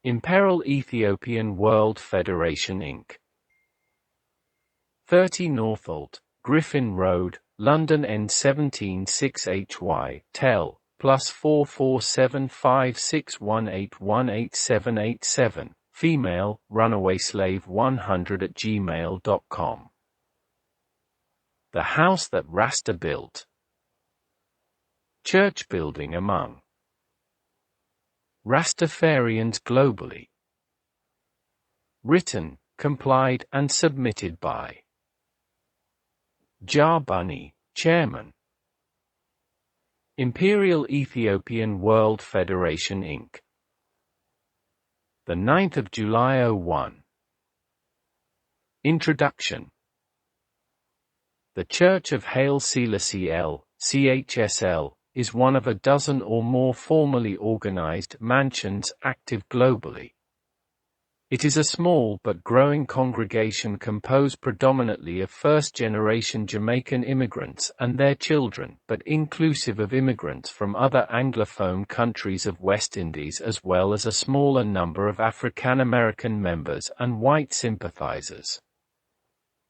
Imperial Ethiopian World Federation Inc. 30 Northolt, Griffin Road, London N17 6HY, tel, +447561818787, female, runawayslave100@gmail.com. The House That Rasta Built. Church building among Rastafarians globally. Written, complied, and submitted by Jahbunny, Chairman. Imperial Ethiopian World Federation Inc. The 9th of July 01. Introduction. The Church of Haile Selassie L, CHSL, is one of a dozen or more formally organized mansions active globally. It is a small but growing congregation composed predominantly of first-generation Jamaican immigrants and their children, but inclusive of immigrants from other Anglophone countries of West Indies as well as a smaller number of African-American members and white sympathizers.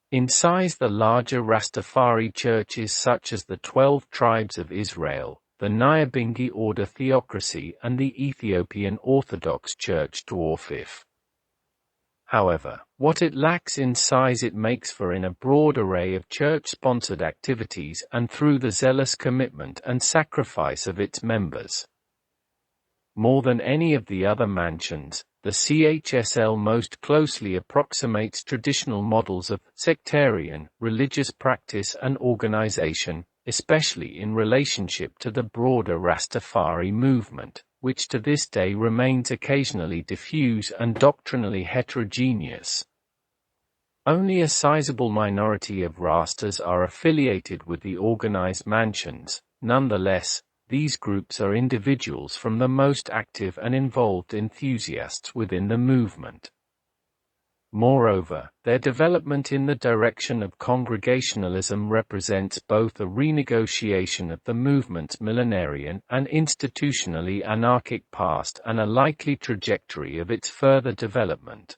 In size, the larger Rastafari churches such as the 12 Tribes of Israel, the Nyabingi Order Theocracy and the Ethiopian Orthodox Church dwarf it. However, what it lacks in size it makes for in a broad array of church-sponsored activities and through the zealous commitment and sacrifice of its members. More than any of the other mansions, the CHSL most closely approximates traditional models of sectarian, religious practice and organization, especially in relationship to the broader Rastafari movement, which to this day remains occasionally diffuse and doctrinally heterogeneous. Only a sizable minority of Rastas are affiliated with the organized mansions. Nonetheless, these groups are individuals from the most active and involved enthusiasts within the movement. Moreover, their development in the direction of Congregationalism represents both a renegotiation of the movement's millenarian and institutionally anarchic past and a likely trajectory of its further development.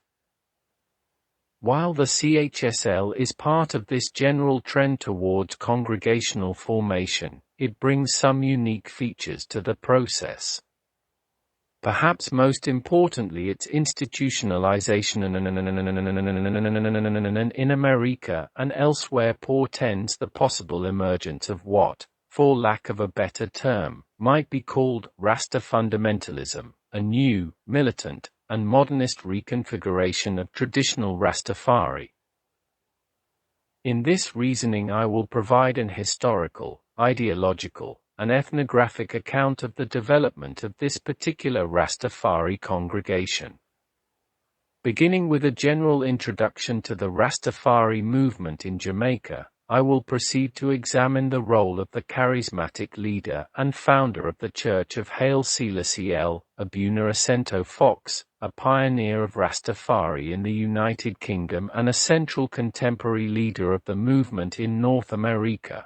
While the CHSL is part of this general trend towards congregational formation, it brings some unique features to the process. Perhaps most importantly, its institutionalization in America and elsewhere portends the possible emergence of what, for lack of a better term, might be called Rasta fundamentalism, a new, militant, and modernist reconfiguration of traditional Rastafari. In this reasoning I will provide an historical, ideological, and ethnographic account of the development of this particular Rastafari congregation. Beginning with a general introduction to the Rastafari movement in Jamaica, I will proceed to examine the role of the charismatic leader and founder of the Church of Haile Selassie L, Abuna Sento Fox, a pioneer of Rastafari in the United Kingdom and a central contemporary leader of the movement in North America.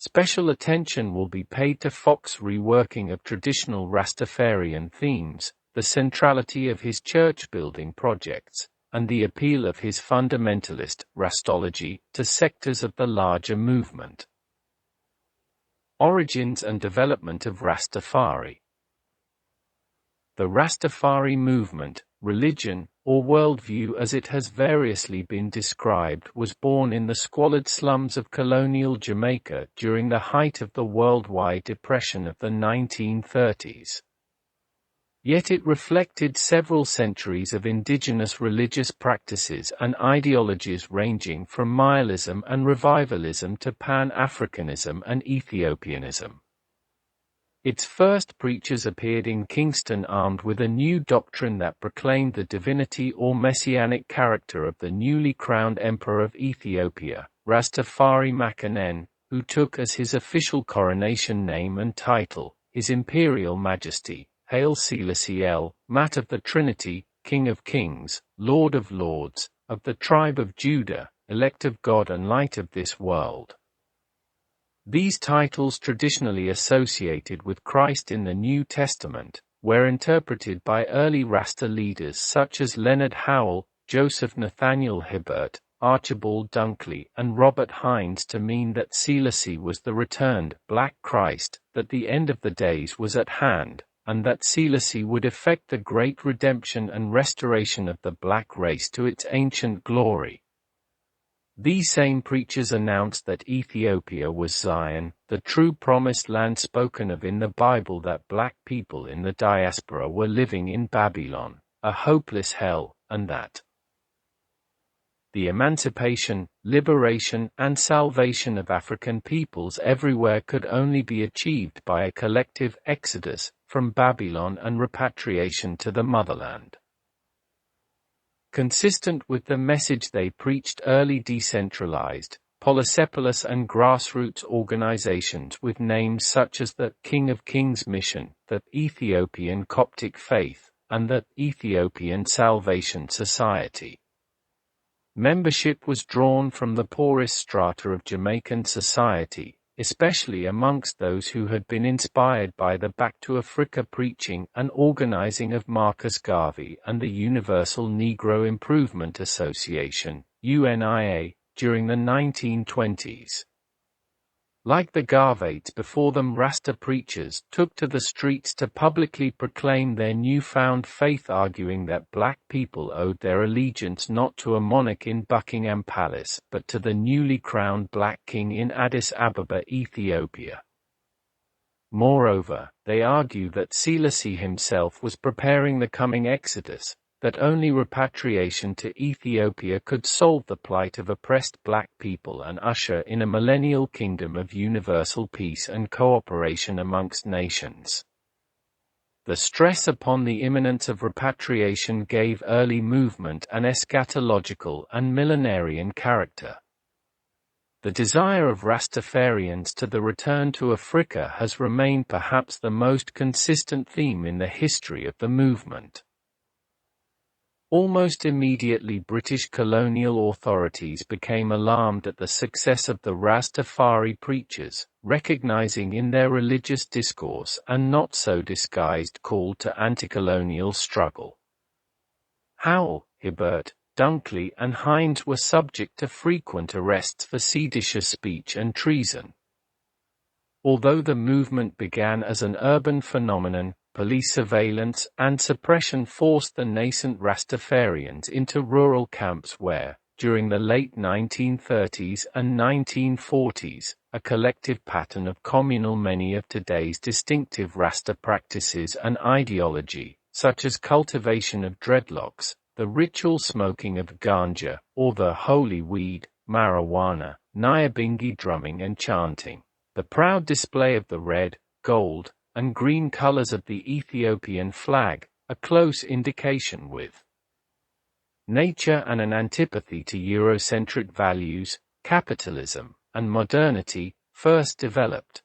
Special attention will be paid to Fox's reworking of traditional Rastafarian themes, the centrality of his church-building projects, and the appeal of his fundamentalist Rastology to sectors of the larger movement. Origins and development of Rastafari. The Rastafari movement, religion, or worldview as it has variously been described, was born in the squalid slums of colonial Jamaica during the height of the worldwide depression of the 1930s. Yet it reflected several centuries of indigenous religious practices and ideologies ranging from nihilism and revivalism to Pan-Africanism and Ethiopianism. Its first preachers appeared in Kingston armed with a new doctrine that proclaimed the divinity or messianic character of the newly crowned Emperor of Ethiopia, Rastafari Makanen, who took as his official coronation name and title, His Imperial Majesty, Haile Selassie L, Mat of the Trinity, King of Kings, Lord of Lords, of the tribe of Judah, elect of God and light of this world. These titles traditionally associated with Christ in the New Testament, were interpreted by early Rasta leaders such as Leonard Howell, Joseph Nathaniel Hibbert, Archibald Dunkley, and Robert Hines to mean that Selassie was the returned Black Christ, that the end of the days was at hand, and that Selassie would effect the great redemption and restoration of the black race to its ancient glory. These same preachers announced that Ethiopia was Zion, the true promised land spoken of in the Bible, that black people in the diaspora were living in Babylon, a hopeless hell, and that the emancipation, liberation, and salvation of African peoples everywhere could only be achieved by a collective exodus from Babylon and repatriation to the motherland. Consistent with the message they preached, early decentralized, polycephalous and grassroots organizations with names such as the King of Kings Mission, the Ethiopian Coptic Faith, and the Ethiopian Salvation Society. Membership was drawn from the poorest strata of Jamaican society, especially amongst those who had been inspired by the Back to Africa preaching and organizing of Marcus Garvey and the Universal Negro Improvement Association, UNIA, during the 1920s. Like the Garvates before them, Rasta preachers took to the streets to publicly proclaim their newfound faith, arguing that black people owed their allegiance not to a monarch in Buckingham Palace but to the newly crowned black king in Addis Ababa, Ethiopia. Moreover, they argue that Selassie himself was preparing the coming exodus, that only repatriation to Ethiopia could solve the plight of oppressed black people and usher in a millennial kingdom of universal peace and cooperation amongst nations. The stress upon the imminence of repatriation gave early movement an eschatological and millenarian character. The desire of Rastafarians to the return to Africa has remained perhaps the most consistent theme in the history of the movement. Almost immediately, British colonial authorities became alarmed at the success of the Rastafari preachers, recognizing in their religious discourse and not so disguised call to anti-colonial struggle. Howell, Hibbert, Dunkley, and Hines were subject to frequent arrests for seditious speech and treason. Although the movement began as an urban phenomenon, police surveillance and suppression forced the nascent Rastafarians into rural camps where, during the late 1930s and 1940s, a collective pattern of communal many of today's distinctive Rasta practices and ideology, such as cultivation of dreadlocks, the ritual smoking of ganja, or the holy weed, marijuana, Nyabingi drumming and chanting, the proud display of the red, gold, and green colors of the Ethiopian flag, a close indication with nature and an antipathy to Eurocentric values, capitalism, and modernity, first developed.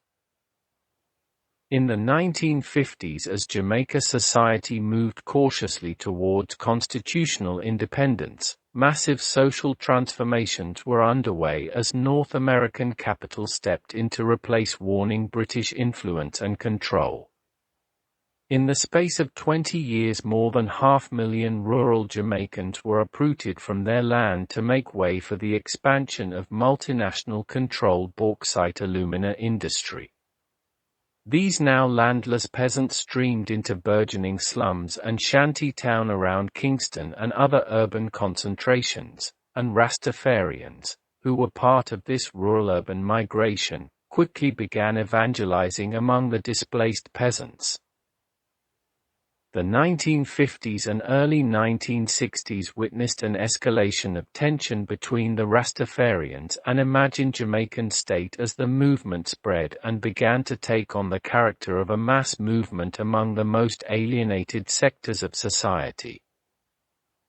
In the 1950s, as Jamaica society moved cautiously towards constitutional independence, massive social transformations were underway as North American capital stepped in to replace waning British influence and control. In the space of 20 years, more than 500,000 rural Jamaicans were uprooted from their land to make way for the expansion of multinational-controlled bauxite alumina industry. These now landless peasants streamed into burgeoning slums and shanty town around Kingston and other urban concentrations, and Rastafarians, who were part of this rural-urban migration, quickly began evangelizing among the displaced peasants. The 1950s and early 1960s witnessed an escalation of tension between the Rastafarians and imagined Jamaican state as the movement spread and began to take on the character of a mass movement among the most alienated sectors of society.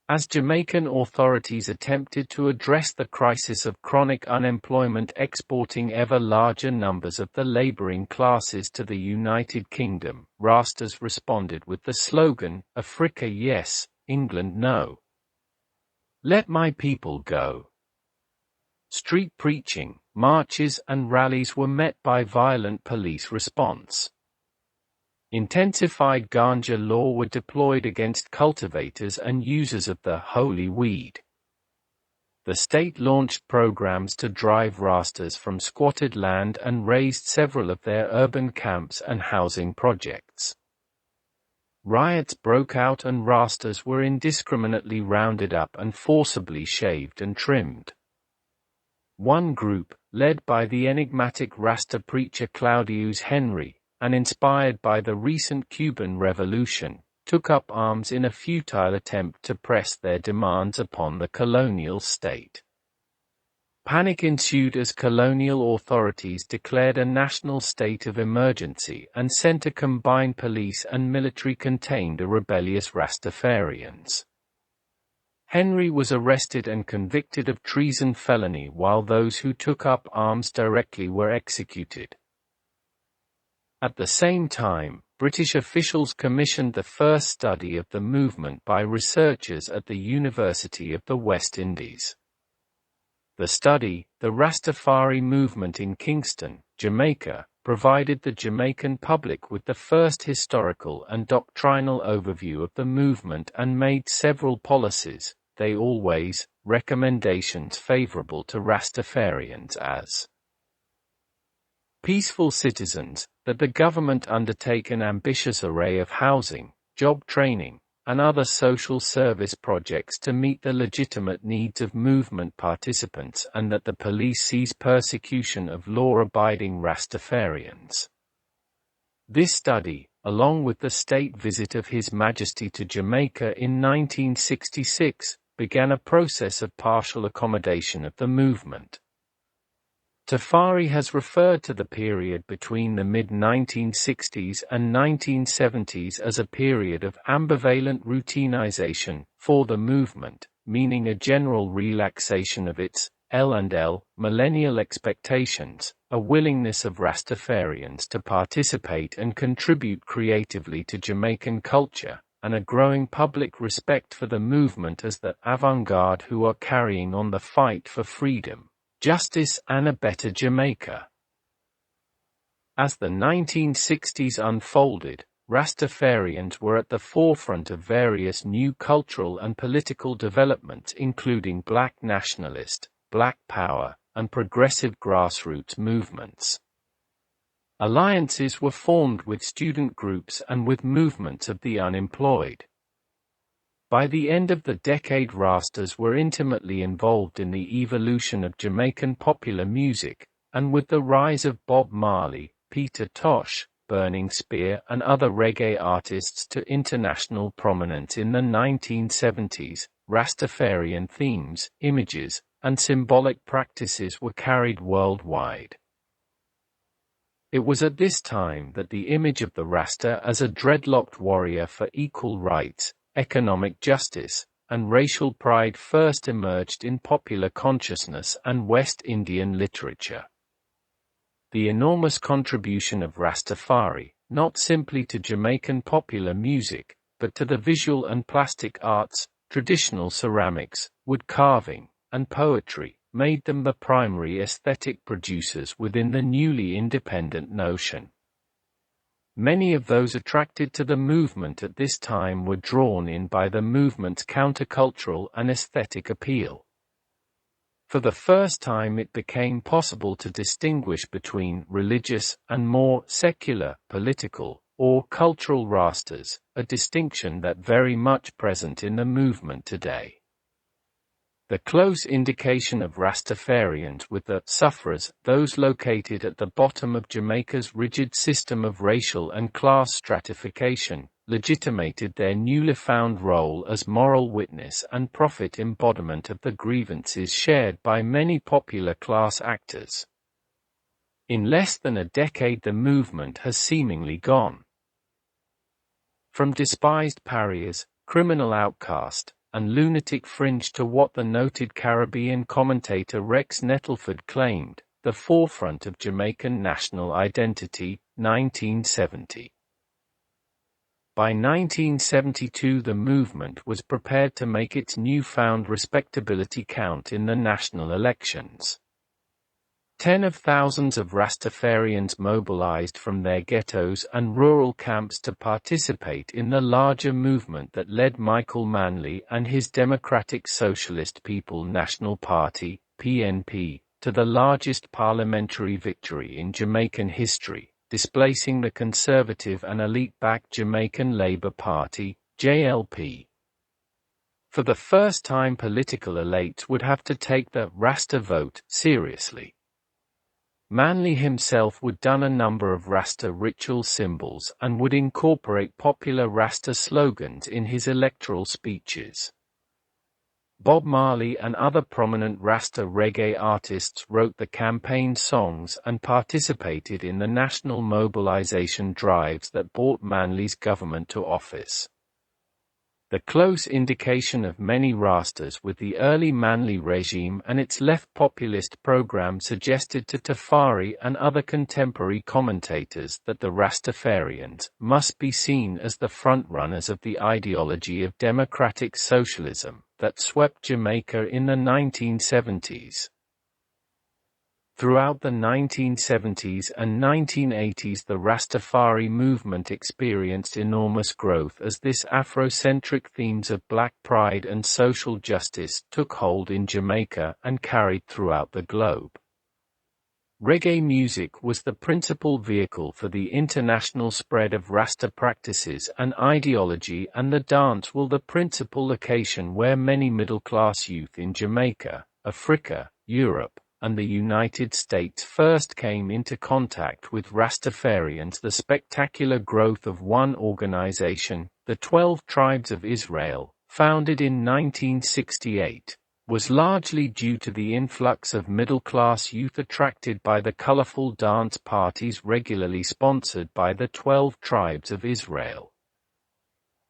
As Jamaican authorities attempted to address the crisis of chronic unemployment, exporting ever larger numbers of the laboring classes to the United Kingdom, Rastas responded with the slogan, "Africa yes, England no. Let my people go." Street preaching, marches and rallies were met by violent police response. Intensified ganja law were deployed against cultivators and users of the holy weed. The state launched programs to drive Rastas from squatted land and razed several of their urban camps and housing projects. Riots broke out and Rastas were indiscriminately rounded up and forcibly shaved and trimmed. One group, led by the enigmatic Rasta preacher Claudius Henry, and inspired by the recent Cuban Revolution, took up arms in a futile attempt to press their demands upon the colonial state. Panic ensued as colonial authorities declared a national state of emergency and sent a combined police and military contained the rebellious Rastafarians. Henry was arrested and convicted of treason felony while those who took up arms directly were executed. At the same time, British officials commissioned the first study of the movement by researchers at the University of the West Indies. The study, The Rastafari Movement in Kingston, Jamaica, provided the Jamaican public with the first historical and doctrinal overview of the movement and made several policies, recommendations favorable to Rastafarians as peaceful citizens, that the government undertake an ambitious array of housing, job training, and other social service projects to meet the legitimate needs of movement participants, and that the police cease persecution of law-abiding Rastafarians. This study, along with the state visit of His Majesty to Jamaica in 1966, began a process of partial accommodation of the movement. Tafari has referred to the period between the mid-1960s and 1970s as a period of ambivalent routinization for the movement, meaning a general relaxation of its L&L millennial expectations, a willingness of Rastafarians to participate and contribute creatively to Jamaican culture, and a growing public respect for the movement as the avant-garde who are carrying on the fight for freedom, justice and a better Jamaica. As the 1960s unfolded, Rastafarians were at the forefront of various new cultural and political developments including black nationalist, black power, and progressive grassroots movements. Alliances were formed with student groups and with movements of the unemployed. By the end of the decade, Rastas were intimately involved in the evolution of Jamaican popular music, and with the rise of Bob Marley, Peter Tosh, Burning Spear and other reggae artists to international prominence in the 1970s, Rastafarian themes, images, and symbolic practices were carried worldwide. It was at this time that the image of the Rasta as a dreadlocked warrior for equal rights, economic justice, and racial pride first emerged in popular consciousness and West Indian literature. The enormous contribution of Rastafari, not simply to Jamaican popular music, but to the visual and plastic arts, traditional ceramics, wood carving, and poetry, made them the primary aesthetic producers within the newly independent notion. Many of those attracted to the movement at this time were drawn in by the movement's countercultural and aesthetic appeal. For the first time it became possible to distinguish between religious and more secular, political, or cultural Rastas, a distinction that very much present in the movement today. The close indication of Rastafarians with the sufferers, those located at the bottom of Jamaica's rigid system of racial and class stratification, legitimated their newly found role as moral witness and prophet embodiment of the grievances shared by many popular class actors. In less than a decade the movement has seemingly gone from despised pariahs, criminal outcast, and lunatic fringe to what the noted Caribbean commentator Rex Nettleford claimed, the forefront of Jamaican national identity, 1970. By 1972 the movement was prepared to make its newfound respectability count in the national elections. Tens of thousands of Rastafarians mobilized from their ghettos and rural camps to participate in the larger movement that led Michael Manley and his Democratic Socialist People National Party, PNP, to the largest parliamentary victory in Jamaican history, displacing the conservative and elite-backed Jamaican Labour Party, JLP. For the first time, political elites would have to take the Rasta vote seriously. Manley himself would don a number of Rasta ritual symbols and would incorporate popular Rasta slogans in his electoral speeches. Bob Marley and other prominent Rasta reggae artists wrote the campaign songs and participated in the national mobilization drives that brought Manley's government to office. The close indication of many Rastas with the early Manley regime and its left populist program suggested to Tafari and other contemporary commentators that the Rastafarians must be seen as the frontrunners of the ideology of democratic socialism that swept Jamaica in the 1970s. Throughout the 1970s and 1980s, the Rastafari movement experienced enormous growth as this Afrocentric themes of black pride and social justice took hold in Jamaica and carried throughout the globe. Reggae music was the principal vehicle for the international spread of Rasta practices and ideology, and the dance was the principal location where many middle-class youth in Jamaica, Africa, Europe, and the United States first came into contact with Rastafarians. The spectacular growth of one organization, the 12 Tribes of Israel, founded in 1968, was largely due to the influx of middle-class youth attracted by the colorful dance parties regularly sponsored by the 12 Tribes of Israel,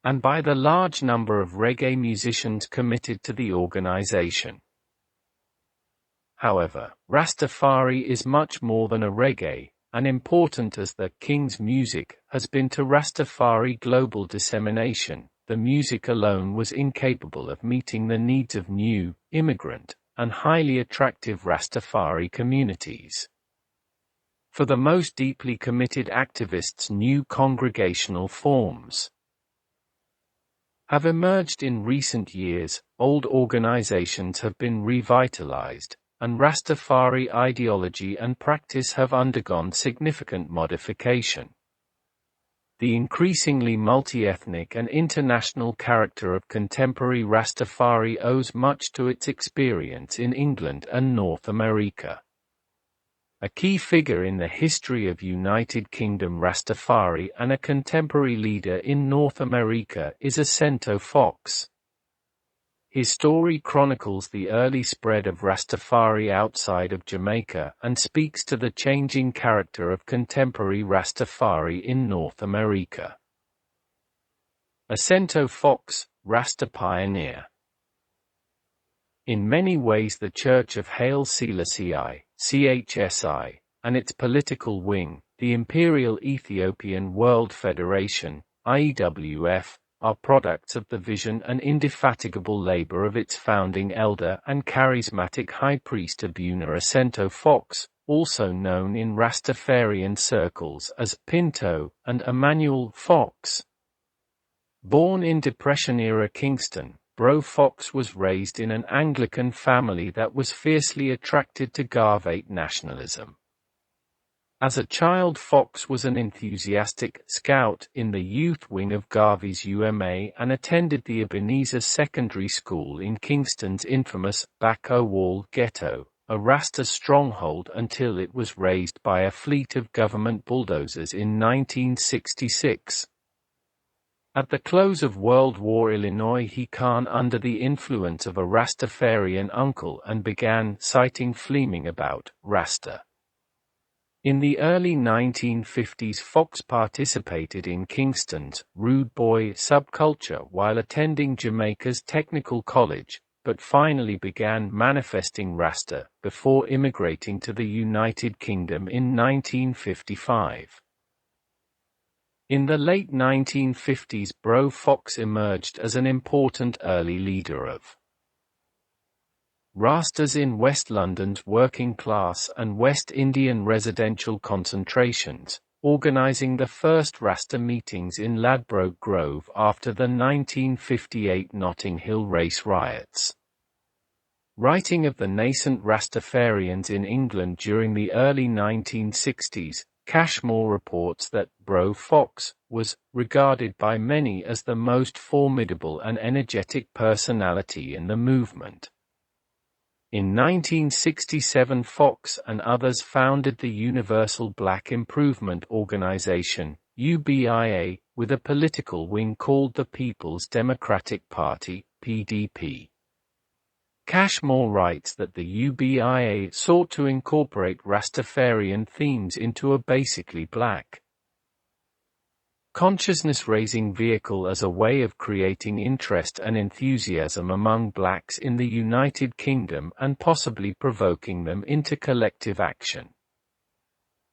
and by the large number of reggae musicians committed to the organization. However, Rastafari is much more than a reggae, and important as the King's music has been to Rastafari global dissemination, the music alone was incapable of meeting the needs of new, immigrant, and highly attractive Rastafari communities. For the most deeply committed activists, new congregational forms have emerged in recent years. Old organizations have been revitalized, and Rastafari ideology and practice have undergone significant modification. The increasingly multi-ethnic and international character of contemporary Rastafari owes much to its experience in England and North America. A key figure in the history of United Kingdom Rastafari and a contemporary leader in North America is Abuna Sento Fox. His story chronicles the early spread of Rastafari outside of Jamaica and speaks to the changing character of contemporary Rastafari in North America. Abuna Sento Fox, Rasta pioneer. In many ways, the Church of Haile Selassie I, CHSI, and its political wing, the Imperial Ethiopian World Federation, IEWF, are products of the vision and indefatigable labor of its founding elder and charismatic high priest Abuna Sento Fox, also known in Rastafarian circles as Pinto and Emmanuel Fox. Born in Depression-era Kingston, Bro Fox was raised in an Anglican family that was fiercely attracted to Garvate nationalism. As a child, Fox was an enthusiastic scout in the youth wing of Garvey's UMA and attended the Ebenezer Secondary School in Kingston's infamous Back-O Wall ghetto, a Rasta stronghold, until it was razed by a fleet of government bulldozers in 1966. At the close of World War, Illinois, he came under the influence of a Rastafarian uncle and began citing Fleming about Rasta. In the early 1950s, Fox participated in Kingston's rude boy subculture while attending Jamaica's Technical College, but finally began manifesting Rasta before immigrating to the United Kingdom in 1955. In the late 1950s, Bro Fox emerged as an important early leader of Rastas in West London's working class and West Indian residential concentrations, organising the first Rasta meetings in Ladbroke Grove after the 1958 Notting Hill race riots. Writing of the nascent Rastafarians in England during the early 1960s, Cashmore reports that Bro Fox was regarded by many as the most formidable and energetic personality in the movement. In 1967, Fox and others founded the Universal Black Improvement Organization, UBIA, with a political wing called the People's Democratic Party, PDP. Cashmore writes that the UBIA sought to incorporate Rastafarian themes into a basically black consciousness-raising vehicle as a way of creating interest and enthusiasm among blacks in the United Kingdom and possibly provoking them into collective action.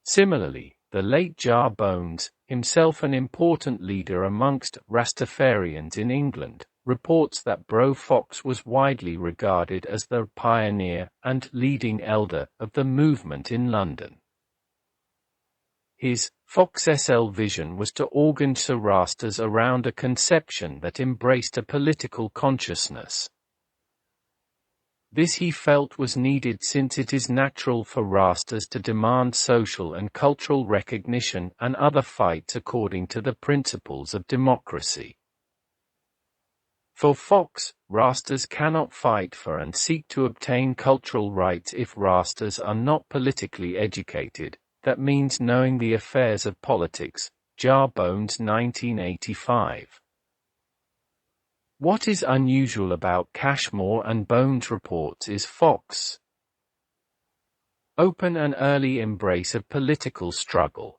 Similarly, the late Jahbunny, himself an important leader amongst Rastafarians in England, reports that Bro Fox was widely regarded as the pioneer and leading elder of the movement in London. His Fox SL vision was to organize Rastas around a conception that embraced a political consciousness. This he felt was needed since it is natural for Rastas to demand social and cultural recognition and other fights according to the principles of democracy. For Fox, Rastas cannot fight for and seek to obtain cultural rights if Rastas are not politically educated. That means knowing the affairs of politics. Jahbunny 1985. What is unusual about Cashmore and Bones' reports is Fox' open and early embrace of political struggle.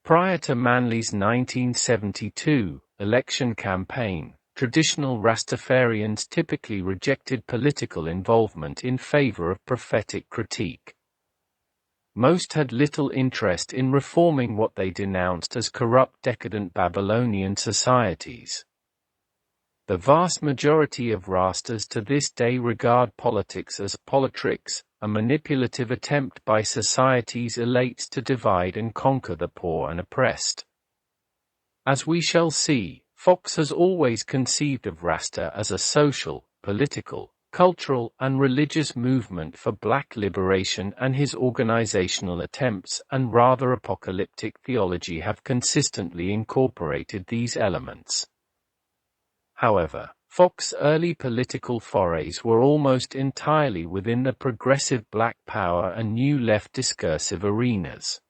Prior to Manley's 1972 election campaign, traditional Rastafarians typically rejected political involvement in favor of prophetic critique. Most had little interest in reforming what they denounced as corrupt, decadent Babylonian societies. The vast majority of Rastas to this day regard politics as politricks, a manipulative attempt by society's elites to divide and conquer the poor and oppressed. As we shall see, Fox has always conceived of Rasta as a social, political, cultural and religious movement for black liberation, and his organizational attempts and rather apocalyptic theology have consistently incorporated these elements. However, Fox's early political forays were almost entirely within the progressive black power and new left discursive arenas.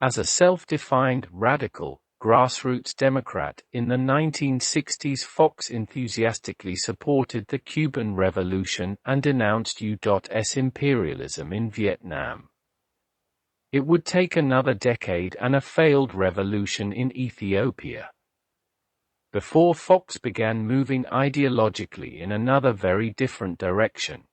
As a self-defined radical, grassroots Democrat in the 1960s, Fox enthusiastically supported the Cuban Revolution and denounced U.S. imperialism in Vietnam. It would take another decade and a failed revolution in Ethiopia before Fox began moving ideologically in another very different direction.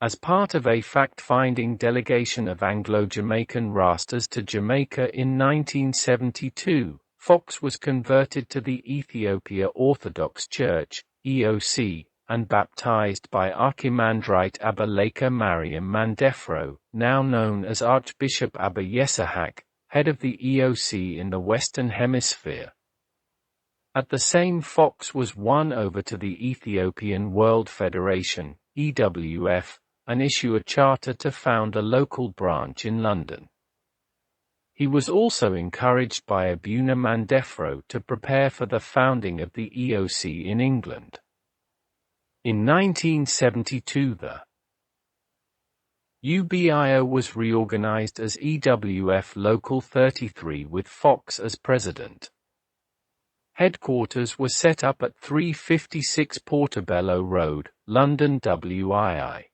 As part of a fact-finding delegation of Anglo-Jamaican Rastas to Jamaica in 1972, Fox was converted to the Ethiopia Orthodox Church, EOC, and baptized by Archimandrite Abba Leka Mariam Mandefro, now known as Archbishop Abba Yesahak, head of the EOC in the Western Hemisphere. At the same, Fox was won over to the Ethiopian World Federation, EWF, and issue a charter to found a local branch in London. He was also encouraged by Abuna Mandefro to prepare for the founding of the EOC in England. In 1972 the UBIO was reorganized as EWF Local 33 with Fox as president. Headquarters were set up at 356 Portobello Road, London WII.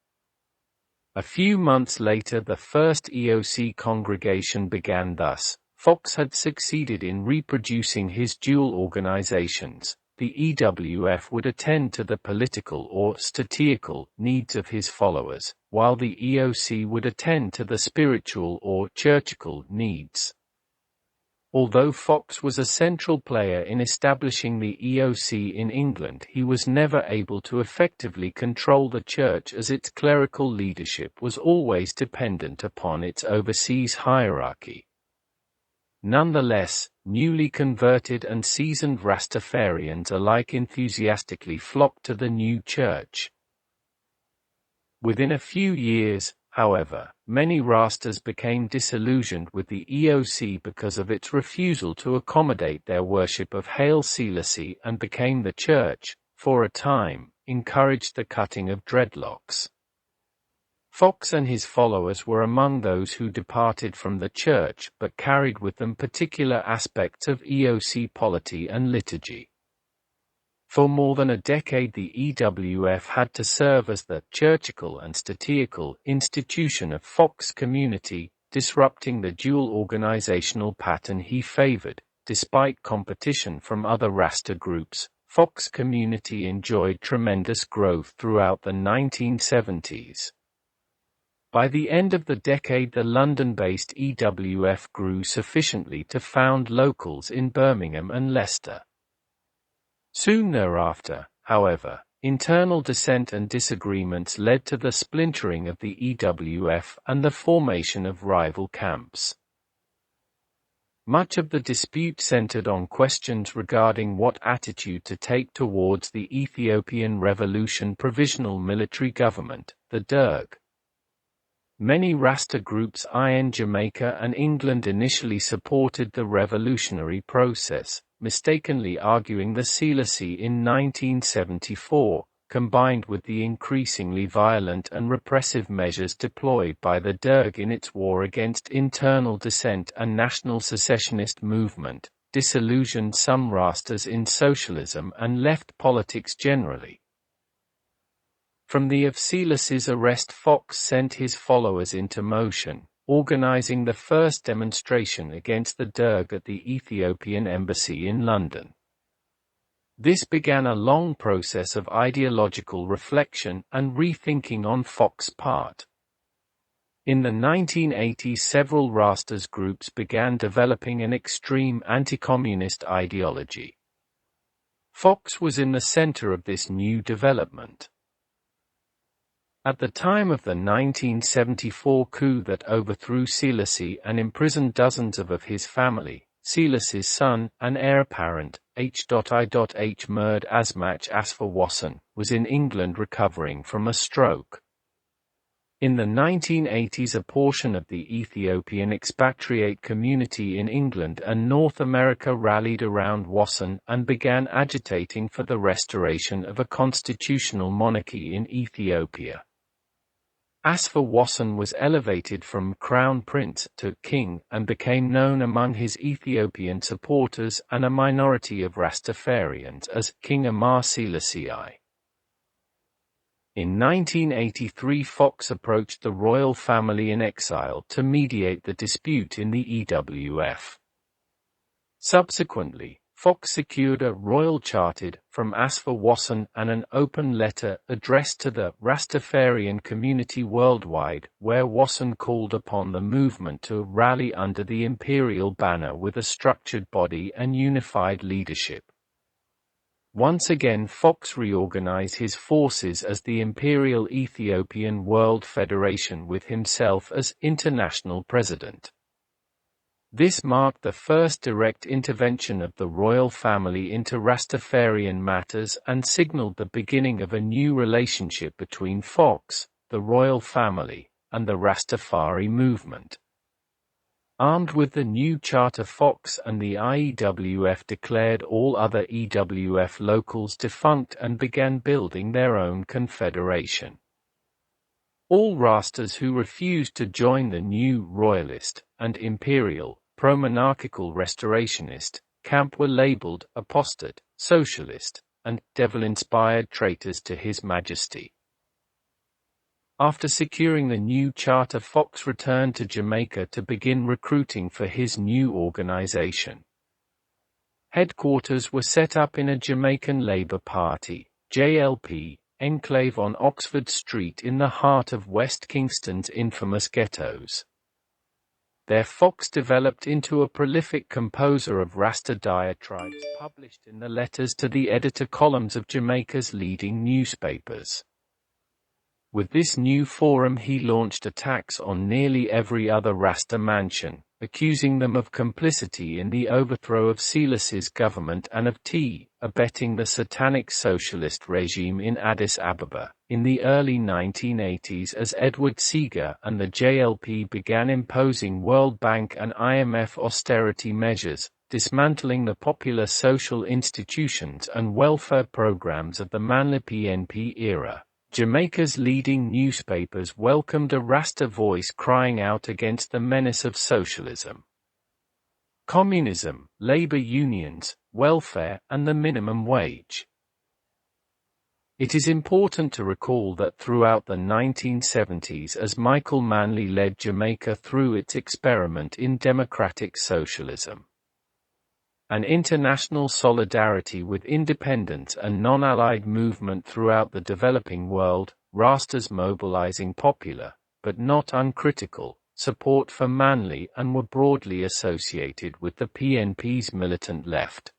A few months later the first EOC congregation began. Thus, Fox had succeeded in reproducing his dual organizations. The EWF would attend to the political or statistical needs of his followers, while the EOC would attend to the spiritual or churchical needs. Although Fox was a central player in establishing the EOC in England, he was never able to effectively control the church, as its clerical leadership was always dependent upon its overseas hierarchy. Nonetheless, newly converted and seasoned Rastafarians alike enthusiastically flocked to the new church. Within a few years, however, many Rastas became disillusioned with the EOC because of its refusal to accommodate their worship of Haile Selassie, and became the church, for a time, encouraged the cutting of dreadlocks. Fox and his followers were among those who departed from the church but carried with them particular aspects of EOC polity and liturgy. For more than a decade the EWF had to serve as the churchical and statistical institution of Fox community, disrupting the dual organizational pattern he favored. Despite competition from other Rasta groups, Fox community enjoyed tremendous growth throughout the 1970s. By the end of the decade, the London-based EWF grew sufficiently to found locals in Birmingham and Leicester. Soon thereafter, however, internal dissent and disagreements led to the splintering of the EWF and the formation of rival camps. Much of the dispute centered on questions regarding what attitude to take towards the Ethiopian Revolution Provisional Military Government, the Derg. Many Rasta groups in Jamaica and England initially supported the revolutionary process, mistakenly arguing the Selassie in 1974, combined with the increasingly violent and repressive measures deployed by the Derg in its war against internal dissent and national secessionist movement, disillusioned some Rastas in socialism and left politics generally. From the of Selassie's arrest, Fox sent his followers into motion, organizing the first demonstration against the Derg at the Ethiopian embassy in London. This began a long process of ideological reflection and rethinking on Fox's part. In the 1980s, several Rastas groups began developing an extreme anti-communist ideology. Fox was in the center of this new development. At the time of the 1974 coup that overthrew Selassie and imprisoned dozens of his family, Selassie's son, and heir apparent, H.I.H. Murd Asmach Asfa Wasson, was in England recovering from a stroke. In the 1980s, a portion of the Ethiopian expatriate community in England and North America rallied around Wasson and began agitating for the restoration of a constitutional monarchy in Ethiopia. Asfa Wasson was elevated from crown prince to king and became known among his Ethiopian supporters and a minority of Rastafarians as King Amar Selassie I. In 1983, Fox approached the royal family in exile to mediate the dispute in the EWF. Subsequently, Fox secured a royal charter from Asfa Wasson and an open letter addressed to the Rastafarian community worldwide, where Wasson called upon the movement to rally under the imperial banner with a structured body and unified leadership. Once again, Fox reorganized his forces as the Imperial Ethiopian World Federation with himself as international president. This marked the first direct intervention of the royal family into Rastafarian matters and signaled the beginning of a new relationship between Fox, the royal family, and the Rastafari movement. Armed with the new charter, Fox and the IEWF declared all other EWF locals defunct and began building their own confederation. All Rastas who refused to join the new royalist and imperial, pro-monarchical restorationist camp were labeled apostate, socialist, and devil-inspired traitors to His Majesty. After securing the new charter, Fox returned to Jamaica to begin recruiting for his new organization. Headquarters were set up in a Jamaican Labour Party, JLP, enclave on Oxford Street in the heart of West Kingston's infamous ghettos. There Fox developed into a prolific composer of Rasta diatribes published in the letters to the editor columns of Jamaica's leading newspapers. With this new forum he launched attacks on nearly every other Rasta mansion, accusing them of complicity in the overthrow of Silas's government and of abetting the satanic socialist regime in Addis Ababa. In the early 1980s, as Edward Seager and the JLP began imposing World Bank and IMF austerity measures, dismantling the popular social institutions and welfare programs of the Manla PNP era, Jamaica's leading newspapers welcomed a Rasta voice crying out against the menace of socialism, communism, labor unions, welfare, and the minimum wage. It is important to recall that throughout the 1970s, as Michael Manley led Jamaica through its experiment in democratic socialism, an international solidarity with independent and non-allied movement throughout the developing world, Rastas mobilizing popular, but not uncritical, support for Manley and were broadly associated with the PNP's militant left.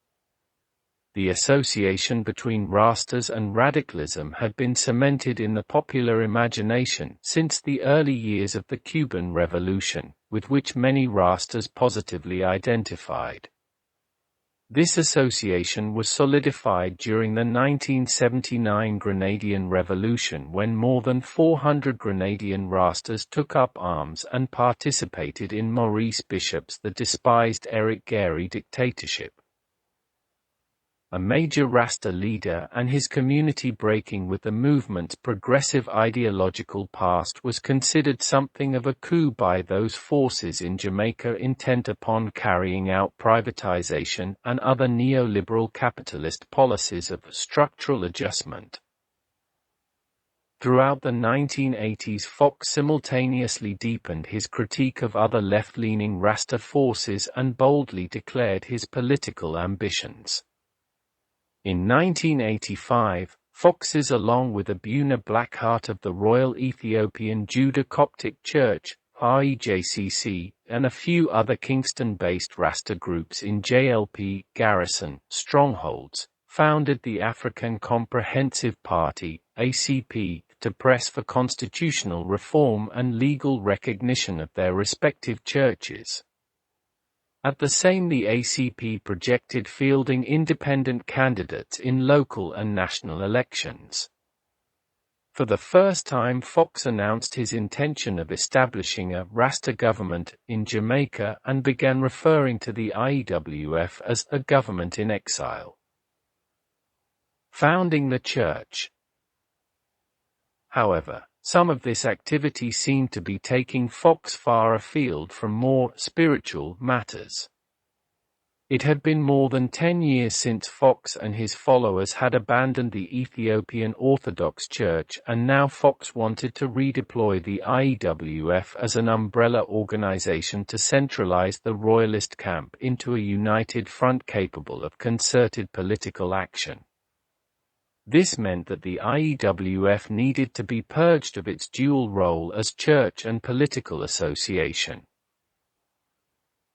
The association between Rastas and radicalism had been cemented in the popular imagination since the early years of the Cuban Revolution, with which many Rastas positively identified. This association was solidified during the 1979 Grenadian Revolution, when more than 400 Grenadian Rastas took up arms and participated in Maurice Bishop's the despised Eric Gairy dictatorship. A major Rasta leader and his community breaking with the movement's progressive ideological past was considered something of a coup by those forces in Jamaica intent upon carrying out privatization and other neoliberal capitalist policies of structural adjustment. Throughout the 1980s, Fox simultaneously deepened his critique of other left-leaning Rasta forces and boldly declared his political ambitions. In 1985, Fox's along with Abuna Blackheart of the Royal Ethiopian Judah Coptic Church, REJCC, and a few other Kingston-based Rasta groups in JLP, Garrison, strongholds, founded the African Comprehensive Party, ACP, to press for constitutional reform and legal recognition of their respective churches. At the same, the ACP projected fielding independent candidates in local and national elections. For the first time, Fox announced his intention of establishing a Rasta government in Jamaica and began referring to the IEWF as a government in exile. Founding the church. However, some of this activity seemed to be taking Fox far afield from more spiritual matters. It had been more than 10 years since Fox and his followers had abandoned the Ethiopian Orthodox Church, and now Fox wanted to redeploy the IEWF as an umbrella organization to centralize the royalist camp into a united front capable of concerted political action. This meant that the IEWF needed to be purged of its dual role as church and political association.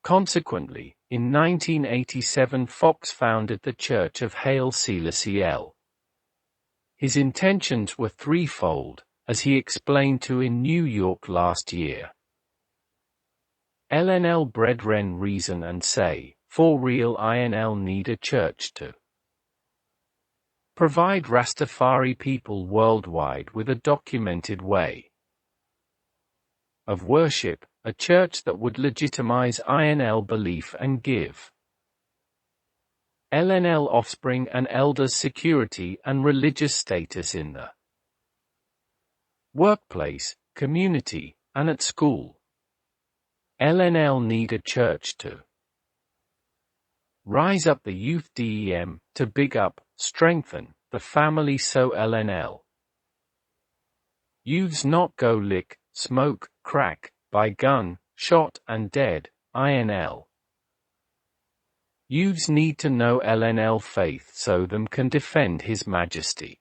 Consequently, in 1987 Fox founded the Church of Haile Selassie L. His intentions were threefold, as he explained to in New York last year. LNL Brethren reason and say, for real INL need a church to provide Rastafari people worldwide with a documented way of worship, a church that would legitimize INL belief and give LNL offspring and elders security and religious status in the workplace, community, and at school. LNL need a church to rise up the youth DEM, to big up, strengthen, the family so LNL youths not go lick, smoke, crack, buy gun, shot and dead, INL youths need to know LNL faith so them can defend His Majesty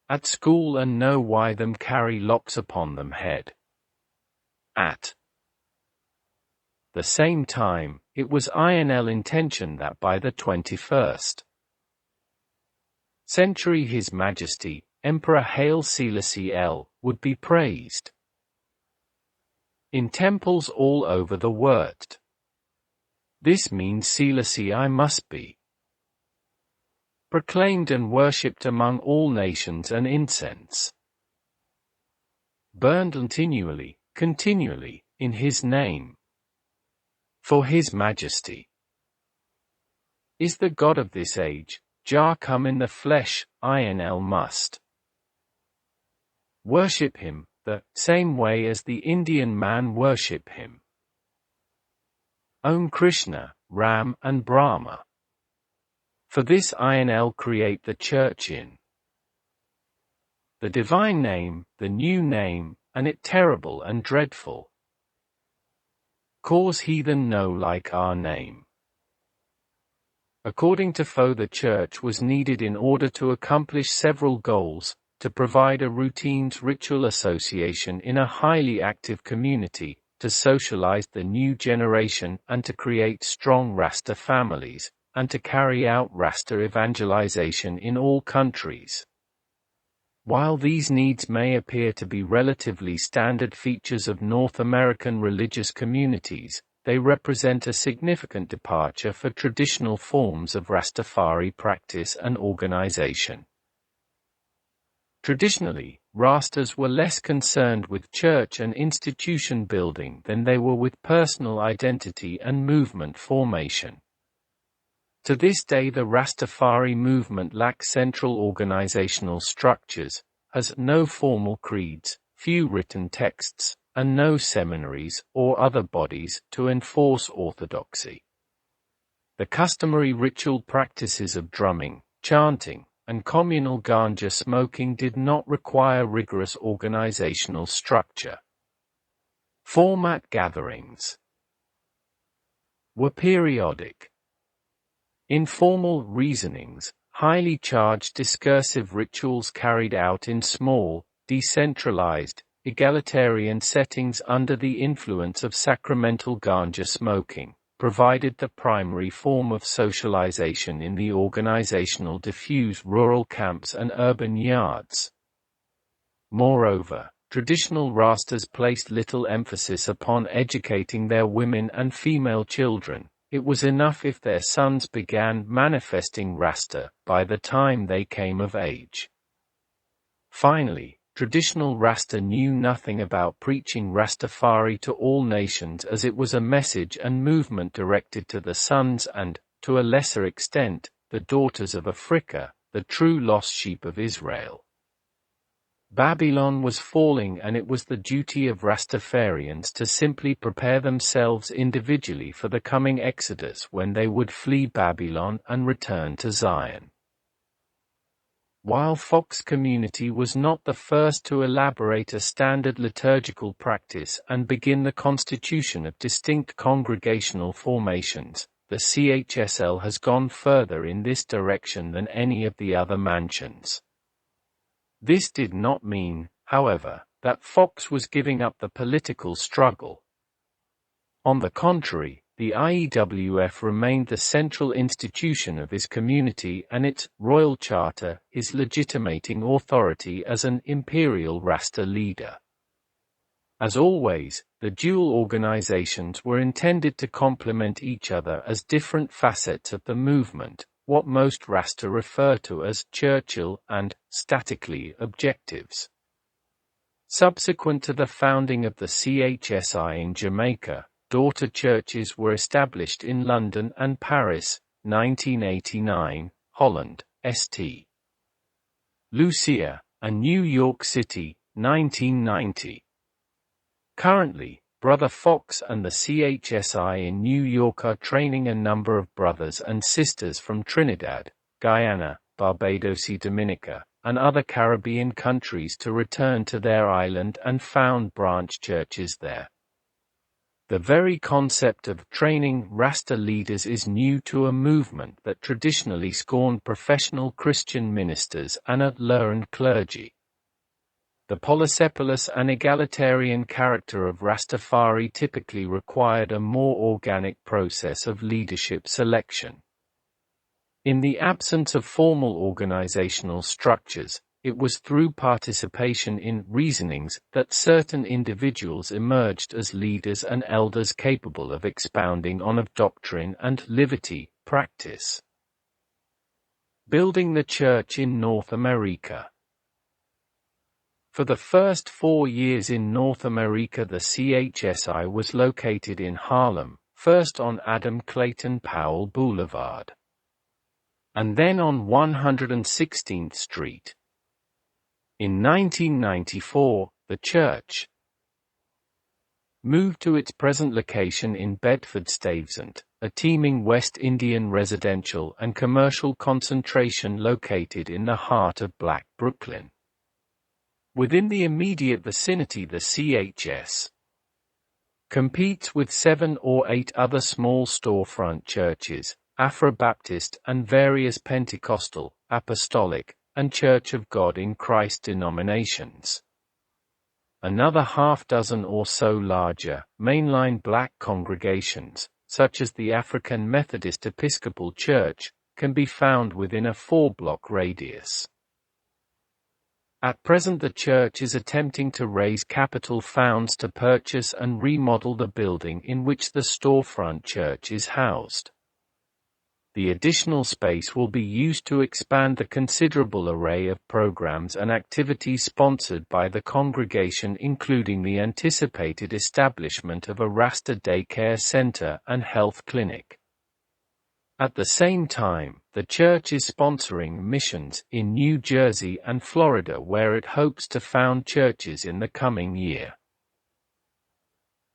at school and know why them carry locks upon them head. At the same time, it was INL intention that by the 21st century His Majesty, Emperor Haile Selassie I, would be praised in temples all over the world. This means Selassie I must be proclaimed and worshipped among all nations, and incense burned continually, in his name. For His Majesty is the God of this age, Jah come in the flesh, INL must worship Him, the same way as the Indian man worship Him. Om Krishna, Ram and Brahma. For this INL create the church in the divine name, the new name, and it terrible and dreadful. Cause heathen know like our name. According to Foe, the church was needed in order to accomplish several goals: to provide a routines ritual association in a highly active community, to socialize the new generation and to create strong Rasta families, and to carry out Rasta evangelization in all countries. While these needs may appear to be relatively standard features of North American religious communities, they represent a significant departure for traditional forms of Rastafari practice and organization. Traditionally, Rastas were less concerned with church and institution building than they were with personal identity and movement formation. To this day, the Rastafari movement lacks central organizational structures, has no formal creeds, few written texts, and no seminaries or other bodies to enforce orthodoxy. The customary ritual practices of drumming, chanting, and communal ganja smoking did not require rigorous organizational structure. Format gatherings were periodic. Informal reasonings, highly charged discursive rituals carried out in small, decentralized, egalitarian settings under the influence of sacramental ganja smoking, provided the primary form of socialization in the organizational diffuse rural camps and urban yards. Moreover, traditional Rastas placed little emphasis upon educating their women and female children. It was enough if their sons began manifesting Rasta by the time they came of age. Finally, traditional Rasta knew nothing about preaching Rastafari to all nations, as it was a message and movement directed to the sons and, to a lesser extent, the daughters of Africa, the true lost sheep of Israel. Babylon was falling, and it was the duty of Rastafarians to simply prepare themselves individually for the coming exodus when they would flee Babylon and return to Zion. While Fox community was not the first to elaborate a standard liturgical practice and begin the constitution of distinct congregational formations, the CHSL has gone further in this direction than any of the other mansions. This did not mean, however, that Fox was giving up the political struggle. On the contrary, the IEWF remained the central institution of his community, and its royal charter, his legitimating authority as an imperial Rasta leader. As always, the dual organizations were intended to complement each other as different facets of the movement, what most Rasta refer to as Churchill and, statically, objectives. Subsequent to the founding of the CHSI in Jamaica, daughter churches were established in London and Paris, 1989, Holland, St. Lucia, and New York City, 1990. Currently, Brother Fox and the CHSI in New York are training a number of brothers and sisters from Trinidad, Guyana, Barbados, Dominica, and other Caribbean countries to return to their island and found branch churches there. The very concept of training Rasta leaders is new to a movement that traditionally scorned professional Christian ministers and learned clergy. The polycephalous and egalitarian character of Rastafari typically required a more organic process of leadership selection. In the absence of formal organizational structures, it was through participation in reasonings that certain individuals emerged as leaders and elders capable of expounding on of doctrine and liberty practice. Building the Church in North America. For the first 4 years in North America, the CHSI was located in Harlem, first on Adam Clayton Powell Boulevard, and then on 116th Street. In 1994, the church moved to its present location in Bedford-Stuyvesant, a teeming West Indian residential and commercial concentration located in the heart of Black Brooklyn. Within the immediate vicinity, the CHS competes with 7 or 8 other small storefront churches, Afro-Baptist and various Pentecostal, Apostolic, and Church of God in Christ denominations. Another half-dozen or so larger, mainline black congregations, such as the African Methodist Episcopal Church, can be found within a 4-block radius. At present, the church is attempting to raise capital funds to purchase and remodel the building in which the storefront church is housed. The additional space will be used to expand the considerable array of programs and activities sponsored by the congregation, including the anticipated establishment of a Rasta daycare center and health clinic. At the same time, the church is sponsoring missions in New Jersey and Florida, where it hopes to found churches in the coming year.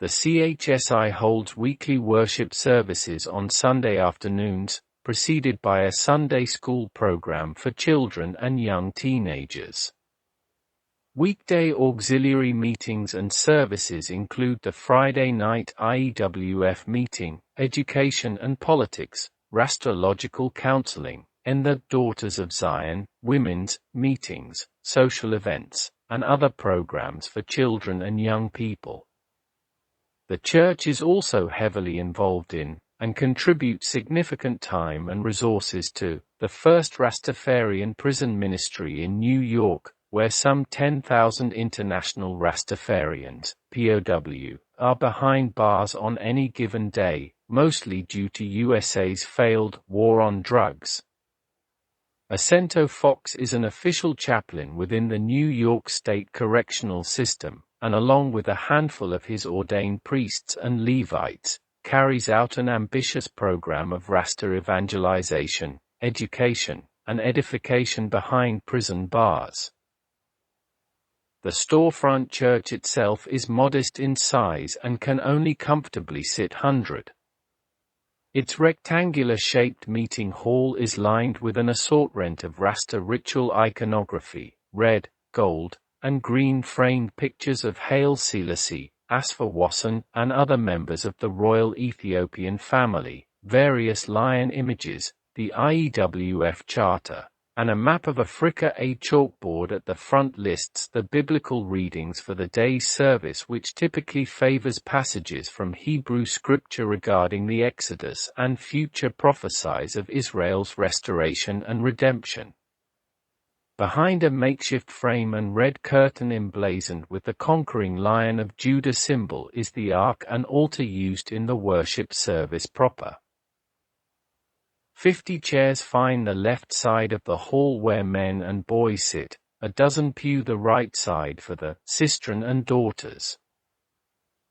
The CHSI holds weekly worship services on Sunday afternoons, preceded by a Sunday school program for children and young teenagers. Weekday auxiliary meetings and services include the Friday night IEWF meeting, Education and Politics, Rastafarian counseling, and the Daughters of Zion, women's meetings, social events, and other programs for children and young people. The church is also heavily involved in, and contributes significant time and resources to, the first Rastafarian prison ministry in New York, where some 10,000 international Rastafarians, POW, are behind bars on any given day, mostly due to USA's failed war on drugs. Sento Fox is an official chaplain within the New York State Correctional System, and along with a handful of his ordained priests and Levites, carries out an ambitious program of Rasta evangelization, education, and edification behind prison bars. The storefront church itself is modest in size and can only comfortably sit 100. Its rectangular-shaped meeting hall is lined with an assortment of Rasta ritual iconography, red, gold, and green framed pictures of Haile Selassie, Asfa Wasson, and other members of the royal Ethiopian family, various lion images, the IEWF Charter, and a map of Africa. A chalkboard at the front lists the biblical readings for the day's service, which typically favors passages from Hebrew scripture regarding the Exodus and future prophecies of Israel's restoration and redemption. Behind a makeshift frame and red curtain emblazoned with the conquering Lion of Judah symbol is the ark and altar used in the worship service proper. 50 chairs fine the left side of the hall where men and boys sit, a dozen pew the right side for the sistren and daughters.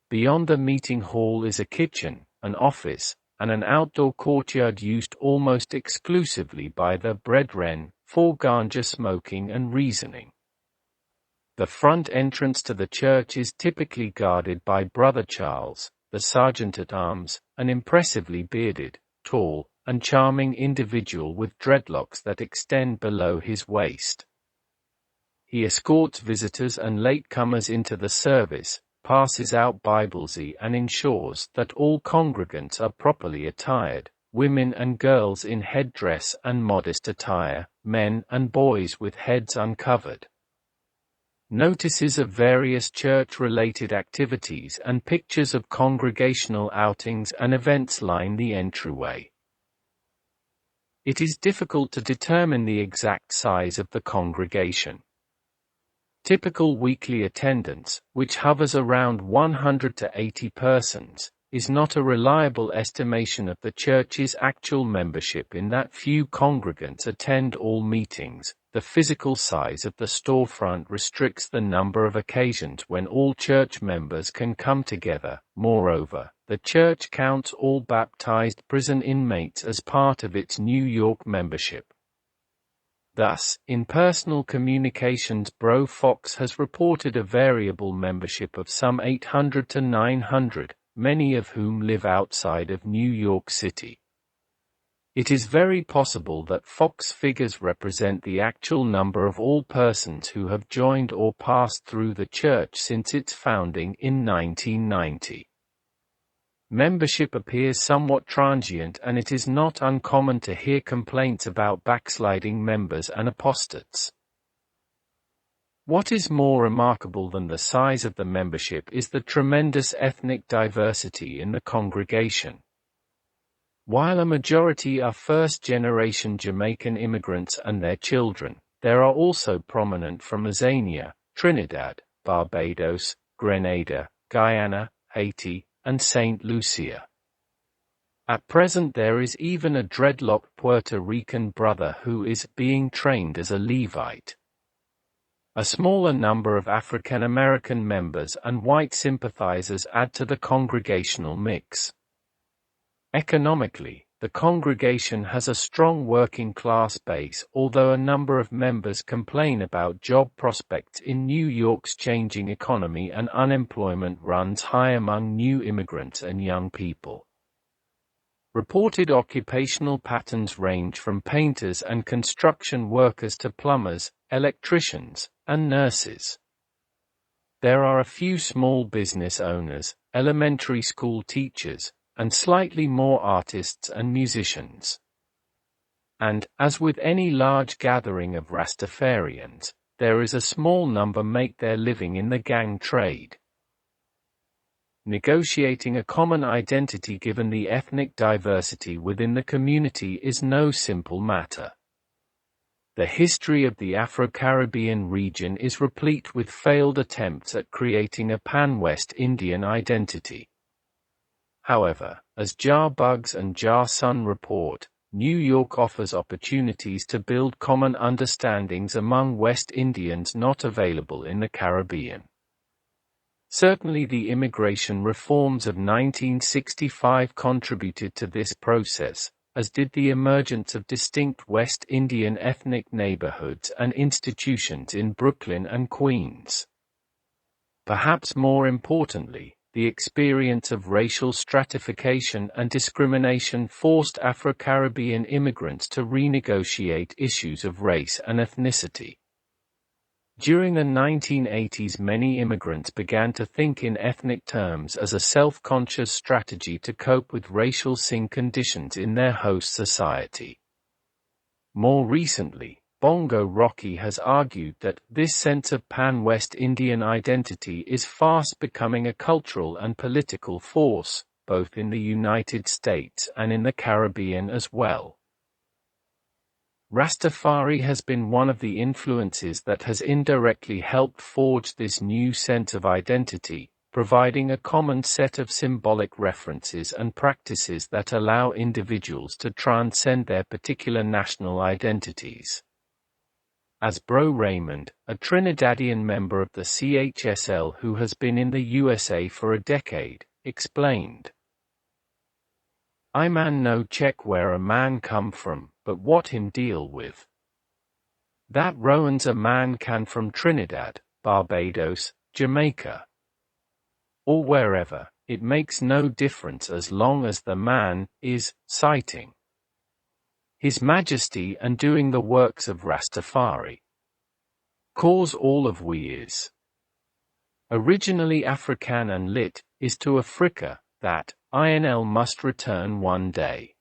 Beyond the meeting hall is a kitchen, an office, and an outdoor courtyard used almost exclusively by the brethren, for ganja smoking and reasoning. The front entrance to the church is typically guarded by Brother Charles, the Sergeant-at-Arms, an impressively bearded, tall, and charming individual with dreadlocks that extend below his waist. He escorts visitors and latecomers into the service, passes out Bibles and ensures that all congregants are properly attired, women and girls in headdress and modest attire, men and boys with heads uncovered. Notices of various church-related activities and pictures of congregational outings and events line the entryway. It is difficult to determine the exact size of the congregation. Typical weekly attendance, which hovers around 100 to 80 persons, is not a reliable estimation of the church's actual membership in that few congregants attend all meetings. The physical size of the storefront restricts the number of occasions when all church members can come together. Moreover, the church counts all baptized prison inmates as part of its New York membership. Thus, in personal communications, Bro Fox has reported a variable membership of some 800 to 900, many of whom live outside of New York City. It is very possible that Fox figures represent the actual number of all persons who have joined or passed through the church since its founding in 1990. Membership appears somewhat transient, and it is not uncommon to hear complaints about backsliding members and apostates. What is more remarkable than the size of the membership is the tremendous ethnic diversity in the congregation. While a majority are first-generation Jamaican immigrants and their children, there are also prominent from Azania, Trinidad, Barbados, Grenada, Guyana, Haiti, and St. Lucia. At present there is even a dreadlocked Puerto Rican brother who is being trained as a Levite. A smaller number of African American members and white sympathizers add to the congregational mix. Economically, the congregation has a strong working-class base, although a number of members complain about job prospects in New York's changing economy, and unemployment runs high among new immigrants and young people. Reported occupational patterns range from painters and construction workers to plumbers, electricians, and nurses. There are a few small business owners, elementary school teachers, and slightly more artists and musicians. And, as with any large gathering of Rastafarians, there is a small number make their living in the gang trade. Negotiating a common identity given the ethnic diversity within the community is no simple matter. The history of the Afro-Caribbean region is replete with failed attempts at creating a pan-West Indian identity. However, as Jahbunny and Sun report, New York offers opportunities to build common understandings among West Indians not available in the Caribbean. Certainly the immigration reforms of 1965 contributed to this process, as did the emergence of distinct West Indian ethnic neighborhoods and institutions in Brooklyn and Queens. Perhaps more importantly, the experience of racial stratification and discrimination forced Afro-Caribbean immigrants to renegotiate issues of race and ethnicity. During the 1980s, many immigrants began to think in ethnic terms as a self-conscious strategy to cope with racial sin conditions in their host society. More recently, Bongo Rocky has argued that this sense of pan-West Indian identity is fast becoming a cultural and political force, both in the United States and in the Caribbean as well. Rastafari has been one of the influences that has indirectly helped forge this new sense of identity, providing a common set of symbolic references and practices that allow individuals to transcend their particular national identities. As Bro Raymond, a Trinidadian member of the CHSL who has been in the USA for a decade, explained, "I man no check where a man come from, but what him deal with. That Rowan's a man can from Trinidad, Barbados, Jamaica, or wherever, it makes no difference as long as the man is citing His Majesty and doing the works of Rastafari. Cause all of we is originally African and lit, is to Africa, that INL must return one day."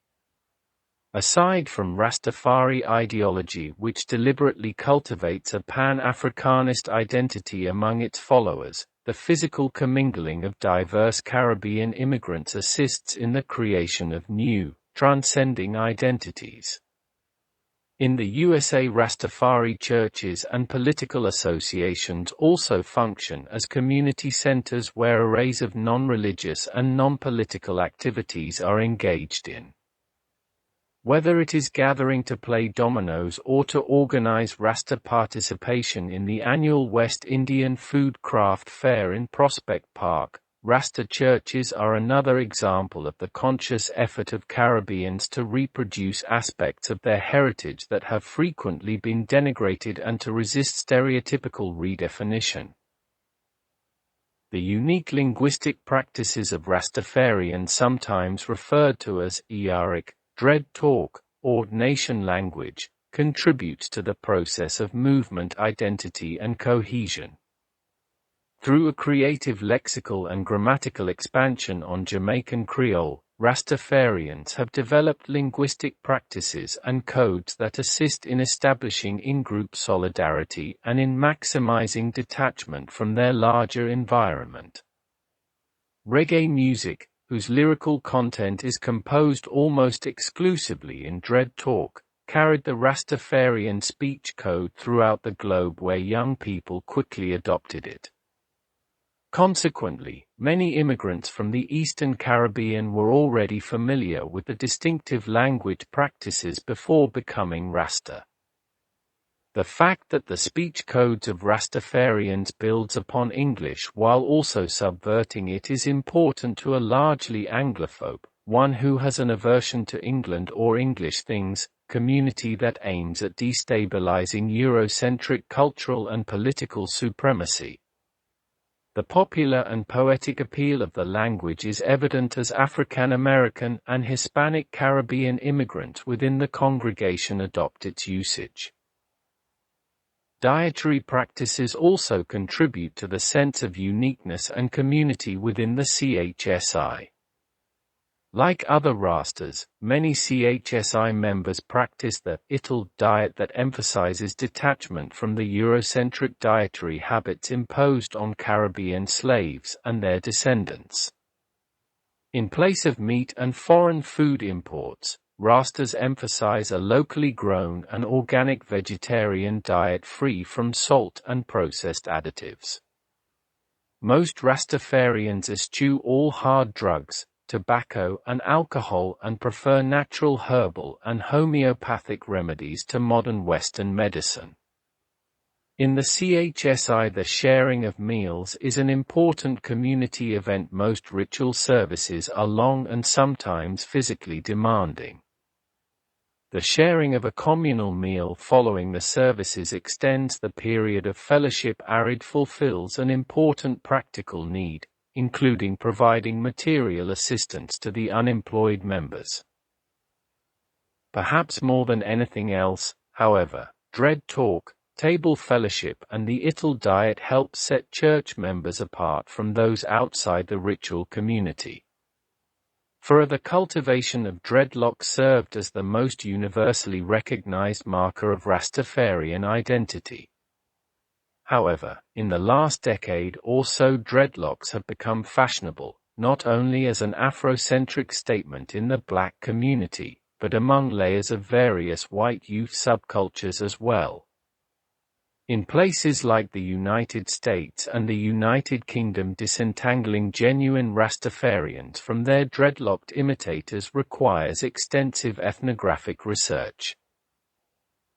Aside from Rastafari ideology, which deliberately cultivates a Pan-Africanist identity among its followers, the physical commingling of diverse Caribbean immigrants assists in the creation of new, transcending identities. In the USA, Rastafari churches and political associations also function as community centers where arrays of non-religious and non-political activities are engaged in. Whether it is gathering to play dominoes or to organize Rasta participation in the annual West Indian Food Craft Fair in Prospect Park, Rasta churches are another example of the conscious effort of Caribbeans to reproduce aspects of their heritage that have frequently been denigrated and to resist stereotypical redefinition. The unique linguistic practices of Rastafarian, sometimes referred to as Earic, Dread Talk, or Nation language, contributes to the process of movement identity and cohesion. Through a creative lexical and grammatical expansion on Jamaican Creole, Rastafarians have developed linguistic practices and codes that assist in establishing in-group solidarity and in maximizing detachment from their larger environment. Reggae music, whose lyrical content is composed almost exclusively in Dread Talk, carried the Rastafarian speech code throughout the globe, where young people quickly adopted it. Consequently, many immigrants from the Eastern Caribbean were already familiar with the distinctive language practices before becoming Rasta. The fact that the speech codes of Rastafarians builds upon English while also subverting it is important to a largely Anglophobe, one who has an aversion to England or English things, community that aims at destabilizing Eurocentric cultural and political supremacy. The popular and poetic appeal of the language is evident as African American and Hispanic Caribbean immigrants within the congregation adopt its usage. Dietary practices also contribute to the sense of uniqueness and community within the CHSI. Like other Rastas, many CHSI members practice the Ittle diet that emphasizes detachment from the Eurocentric dietary habits imposed on Caribbean slaves and their descendants. In place of meat and foreign food imports, Rastas emphasize a locally grown and organic vegetarian diet free from salt and processed additives. Most Rastafarians eschew all hard drugs, tobacco and alcohol, and prefer natural herbal and homeopathic remedies to modern Western medicine. In the CHSI, the sharing of meals is an important community event. Most ritual services are long and sometimes physically demanding. The sharing of a communal meal following the services extends the period of fellowship. Arid fulfills an important practical need, including providing material assistance to the unemployed members. Perhaps more than anything else, however, Dread Talk, Table Fellowship and the Ittle diet help set church members apart from those outside the ritual community. For the cultivation of dreadlocks served as the most universally recognized marker of Rastafarian identity. However, in the last decade or so, dreadlocks have become fashionable, not only as an Afrocentric statement in the black community, but among layers of various white youth subcultures as well. In places like the United States and the United Kingdom, disentangling genuine Rastafarians from their dreadlocked imitators requires extensive ethnographic research.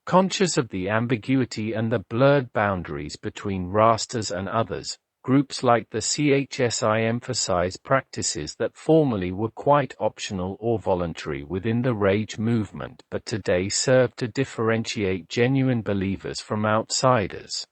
Conscious of the ambiguity and the blurred boundaries between Rastas and others, groups like the CHSI emphasize practices that formerly were quite optional or voluntary within the Rage movement but today serve to differentiate genuine believers from outsiders.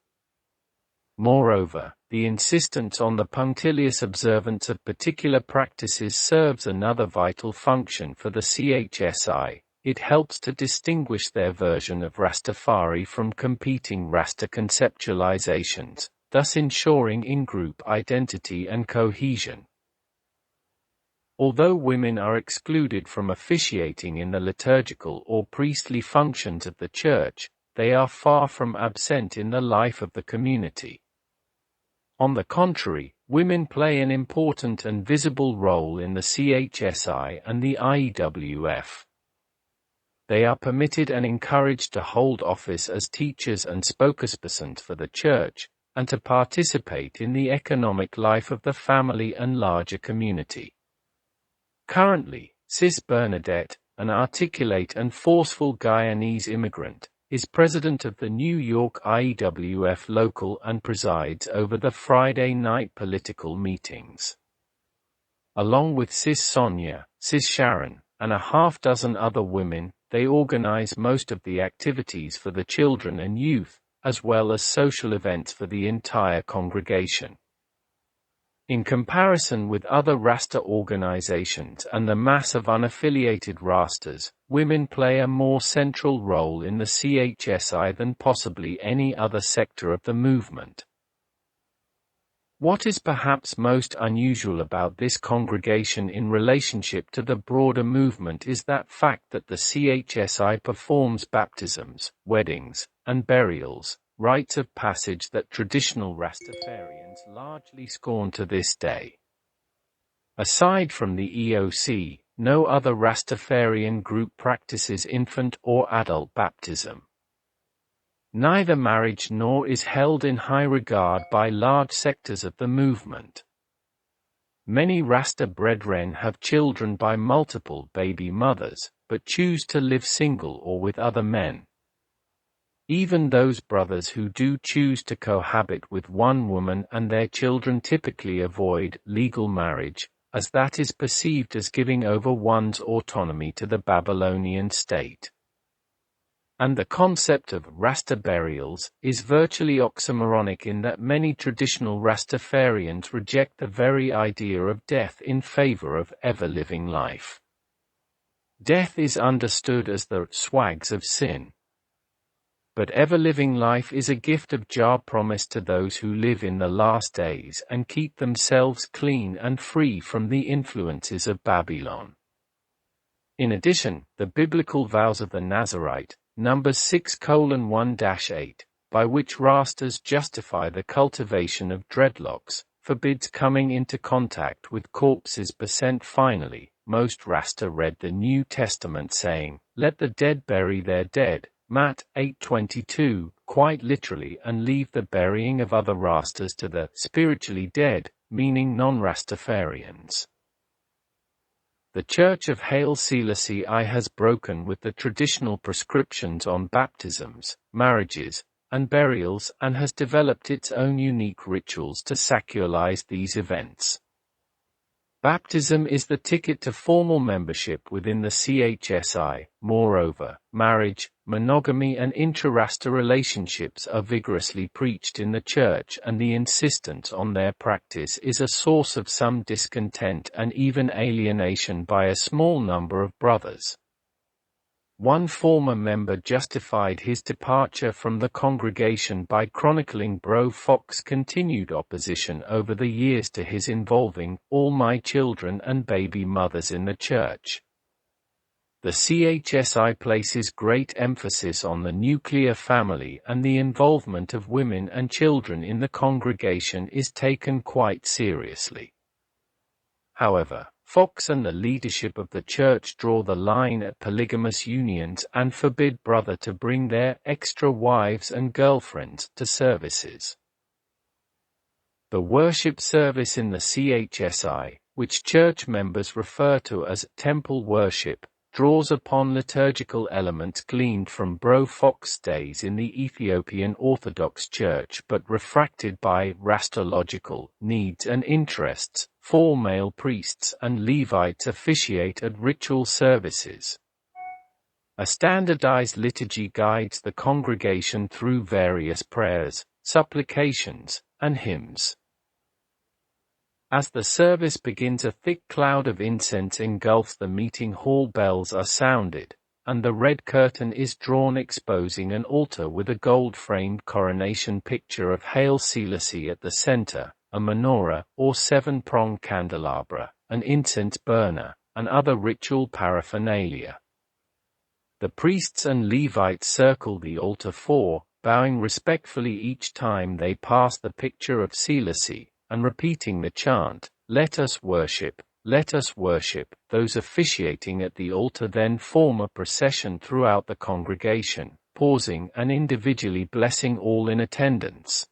Moreover, the insistence on the punctilious observance of particular practices serves another vital function for the CHSI. It helps to distinguish their version of Rastafari from competing Rasta conceptualizations, thus ensuring in-group identity and cohesion. Although women are excluded from officiating in the liturgical or priestly functions of the Church, they are far from absent in the life of the community. On the contrary, women play an important and visible role in the CHSI and the IEWF. They are permitted and encouraged to hold office as teachers and spokespersons for the Church, and to participate in the economic life of the family and larger community. Currently, Sis Bernadette, an articulate and forceful Guyanese immigrant, is president of the New York IEWF local and presides over the Friday night political meetings. Along with Sis Sonia, Sis Sharon, and a half-dozen other women, they organize most of the activities for the children and youth, as well as social events for the entire congregation. In comparison with other Rasta organizations and the mass of unaffiliated Rastas, women play a more central role in the CHSI than possibly any other sector of the movement. What is perhaps most unusual about this congregation in relationship to the broader movement is that fact that the CHSI performs baptisms, weddings, and burials, rites of passage that traditional Rastafarians largely scorn to this day. Aside from the EOC, no other Rastafarian group practices infant or adult baptism. Neither marriage nor is held in high regard by large sectors of the movement. Many Rasta brethren have children by multiple baby mothers, but choose to live single or with other men. Even those brothers who do choose to cohabit with one woman and their children typically avoid legal marriage, as that is perceived as giving over one's autonomy to the Babylonian state. And the concept of Rasta burials is virtually oxymoronic in that many traditional Rastafarians reject the very idea of death in favor of ever-living life. Death is understood as the swags of sin. But ever-living life is a gift of Jah promised to those who live in the last days and keep themselves clean and free from the influences of Babylon. In addition, the biblical vows of the Nazarite, Numbers 6:1-8, by which Rastas justify the cultivation of dreadlocks, forbids coming into contact with corpses. Finally, most Rasta read the New Testament saying, "Let the dead bury their dead," Matt 8:22, quite literally, and leave the burying of other Rastas to the spiritually dead, meaning non-Rastafarians. The Church of Haile Selassie I has broken with the traditional prescriptions on baptisms, marriages, and burials and has developed its own unique rituals to secularize these events. Baptism is the ticket to formal membership within the CHSI. Moreover, marriage, monogamy and intra-Rasta relationships are vigorously preached in the church, and the insistence on their practice is a source of some discontent and even alienation by a small number of brothers. One former member justified his departure from the congregation by chronicling Bro Fox's continued opposition over the years to his involving all my children and baby mothers in the church. The CHSI places great emphasis on the nuclear family, and the involvement of women and children in the congregation is taken quite seriously. However, Fox and the leadership of the church draw the line at polygamous unions and forbid brother to bring their extra wives and girlfriends to services. The worship service in the CHSI, which church members refer to as temple worship, draws upon liturgical elements gleaned from Bro Fox days in the Ethiopian Orthodox Church but refracted by Rastafarian needs and interests. 4 male priests and Levites officiate at ritual services. A standardized liturgy guides the congregation through various prayers, supplications, and hymns. As the service begins, a thick cloud of incense engulfs the meeting hall, bells are sounded, and the red curtain is drawn, exposing an altar with a gold-framed coronation picture of Haile Selassie at the center, a menorah, or 7-pronged candelabra, an incense burner, and other ritual paraphernalia. The priests and Levites circle the altar bowing respectfully each time they pass the picture of Selassie, and repeating the chant, "Let us worship, let us worship." Those officiating at the altar then form a procession throughout the congregation, pausing and individually blessing all in attendance.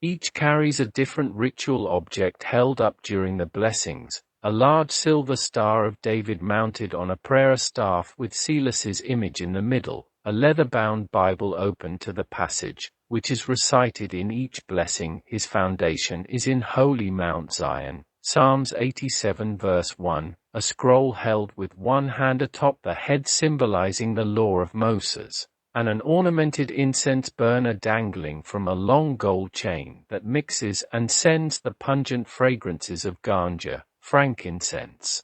Each carries a different ritual object held up during the blessings, a large silver Star of David mounted on a prayer staff with Selassie's image in the middle, a leather-bound Bible open to the passage, which is recited in each blessing. His foundation is in Holy Mount Zion, Psalms 87 verse 1, a scroll held with one hand atop the head symbolizing the law of Moses, and an ornamented incense burner dangling from a long gold chain that mixes and sends the pungent fragrances of ganja, frankincense,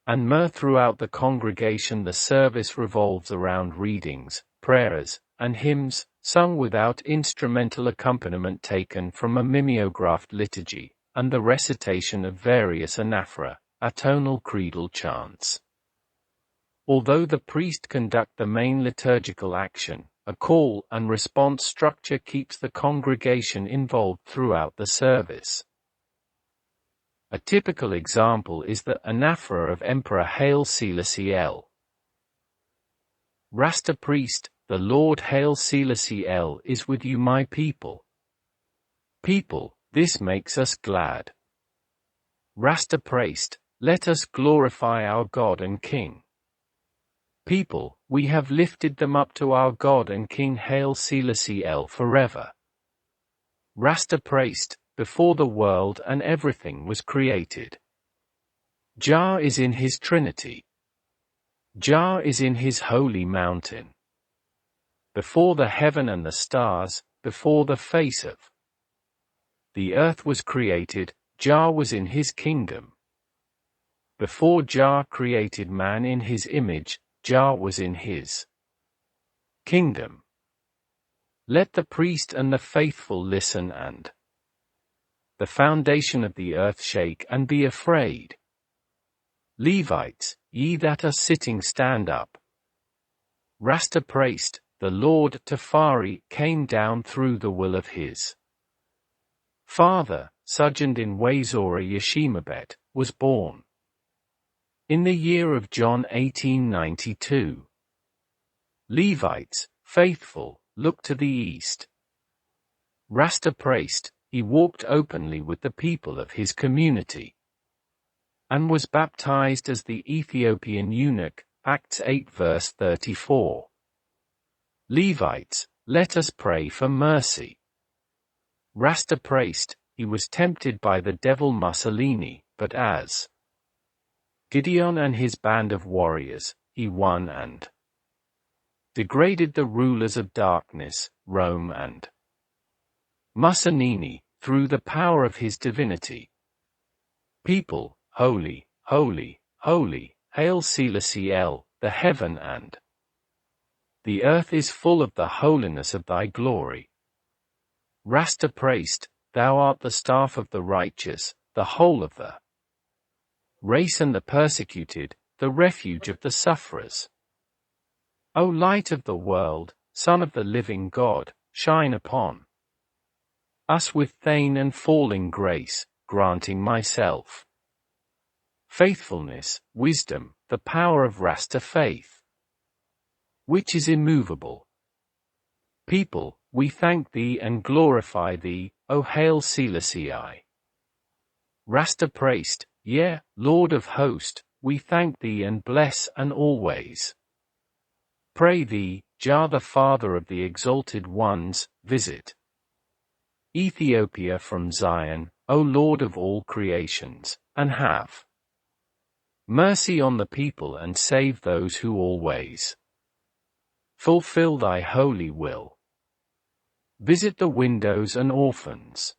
and myrrh throughout the congregation. The service revolves around readings, prayers, and hymns, sung without instrumental accompaniment taken from a mimeographed liturgy, and the recitation of various anaphora, atonal creedal chants. Although the priest conducts the main liturgical action, a call and response structure keeps the congregation involved throughout the service. A typical example is the anaphora of Emperor Haile Selassie I. Rasta priest, the Lord Haile Selassie I is with you, my people. People, this makes us glad. Rasta priest, let us glorify our God and King. People, we have lifted them up to our God and King Haile Selassie I forever. Rasta priest, before the world and everything was created, Jah is in his Trinity. Jah is in his holy mountain. Before the heaven and the stars, before the face of the earth was created, Jah was in his kingdom. Before Jah created man in his image, Jah was in his kingdom. Let the priest and the faithful listen, and the foundation of the earth shake and be afraid. Levites, ye that are sitting, stand up. Rasta priest, the Lord Tafari came down through the will of his father, sojourned in Wazora Yeshimabet, was born in the year of John 1892. Levites, faithful, look to the east. Rasta priest, he walked openly with the people of his community, and was baptized as the Ethiopian eunuch, Acts 8 verse 34. Levites, let us pray for mercy. Rasta priest, he was tempted by the devil Mussolini, but as Gideon and his band of warriors, he won and degraded the rulers of darkness, Rome and Mussolini, through the power of his divinity. People, holy, holy, holy, Haile Selassie I, the heaven and the earth is full of the holiness of thy glory. Rasta priest, thou art the staff of the righteous, the whole of the race and the persecuted, the refuge of the sufferers. O light of the world, Son of the living God, shine upon us with thane and falling grace, granting myself faithfulness, wisdom, the power of Rasta faith, which is immovable. People, we thank thee and glorify thee, O Haile Selassie I. Rasta priest, yea, Lord of hosts, we thank thee and bless and always pray thee, Jah the Father of the exalted ones, visit Ethiopia from Zion, O Lord of all creations, and have mercy on the people and save those who always fulfill thy holy will. Visit the widows and orphans.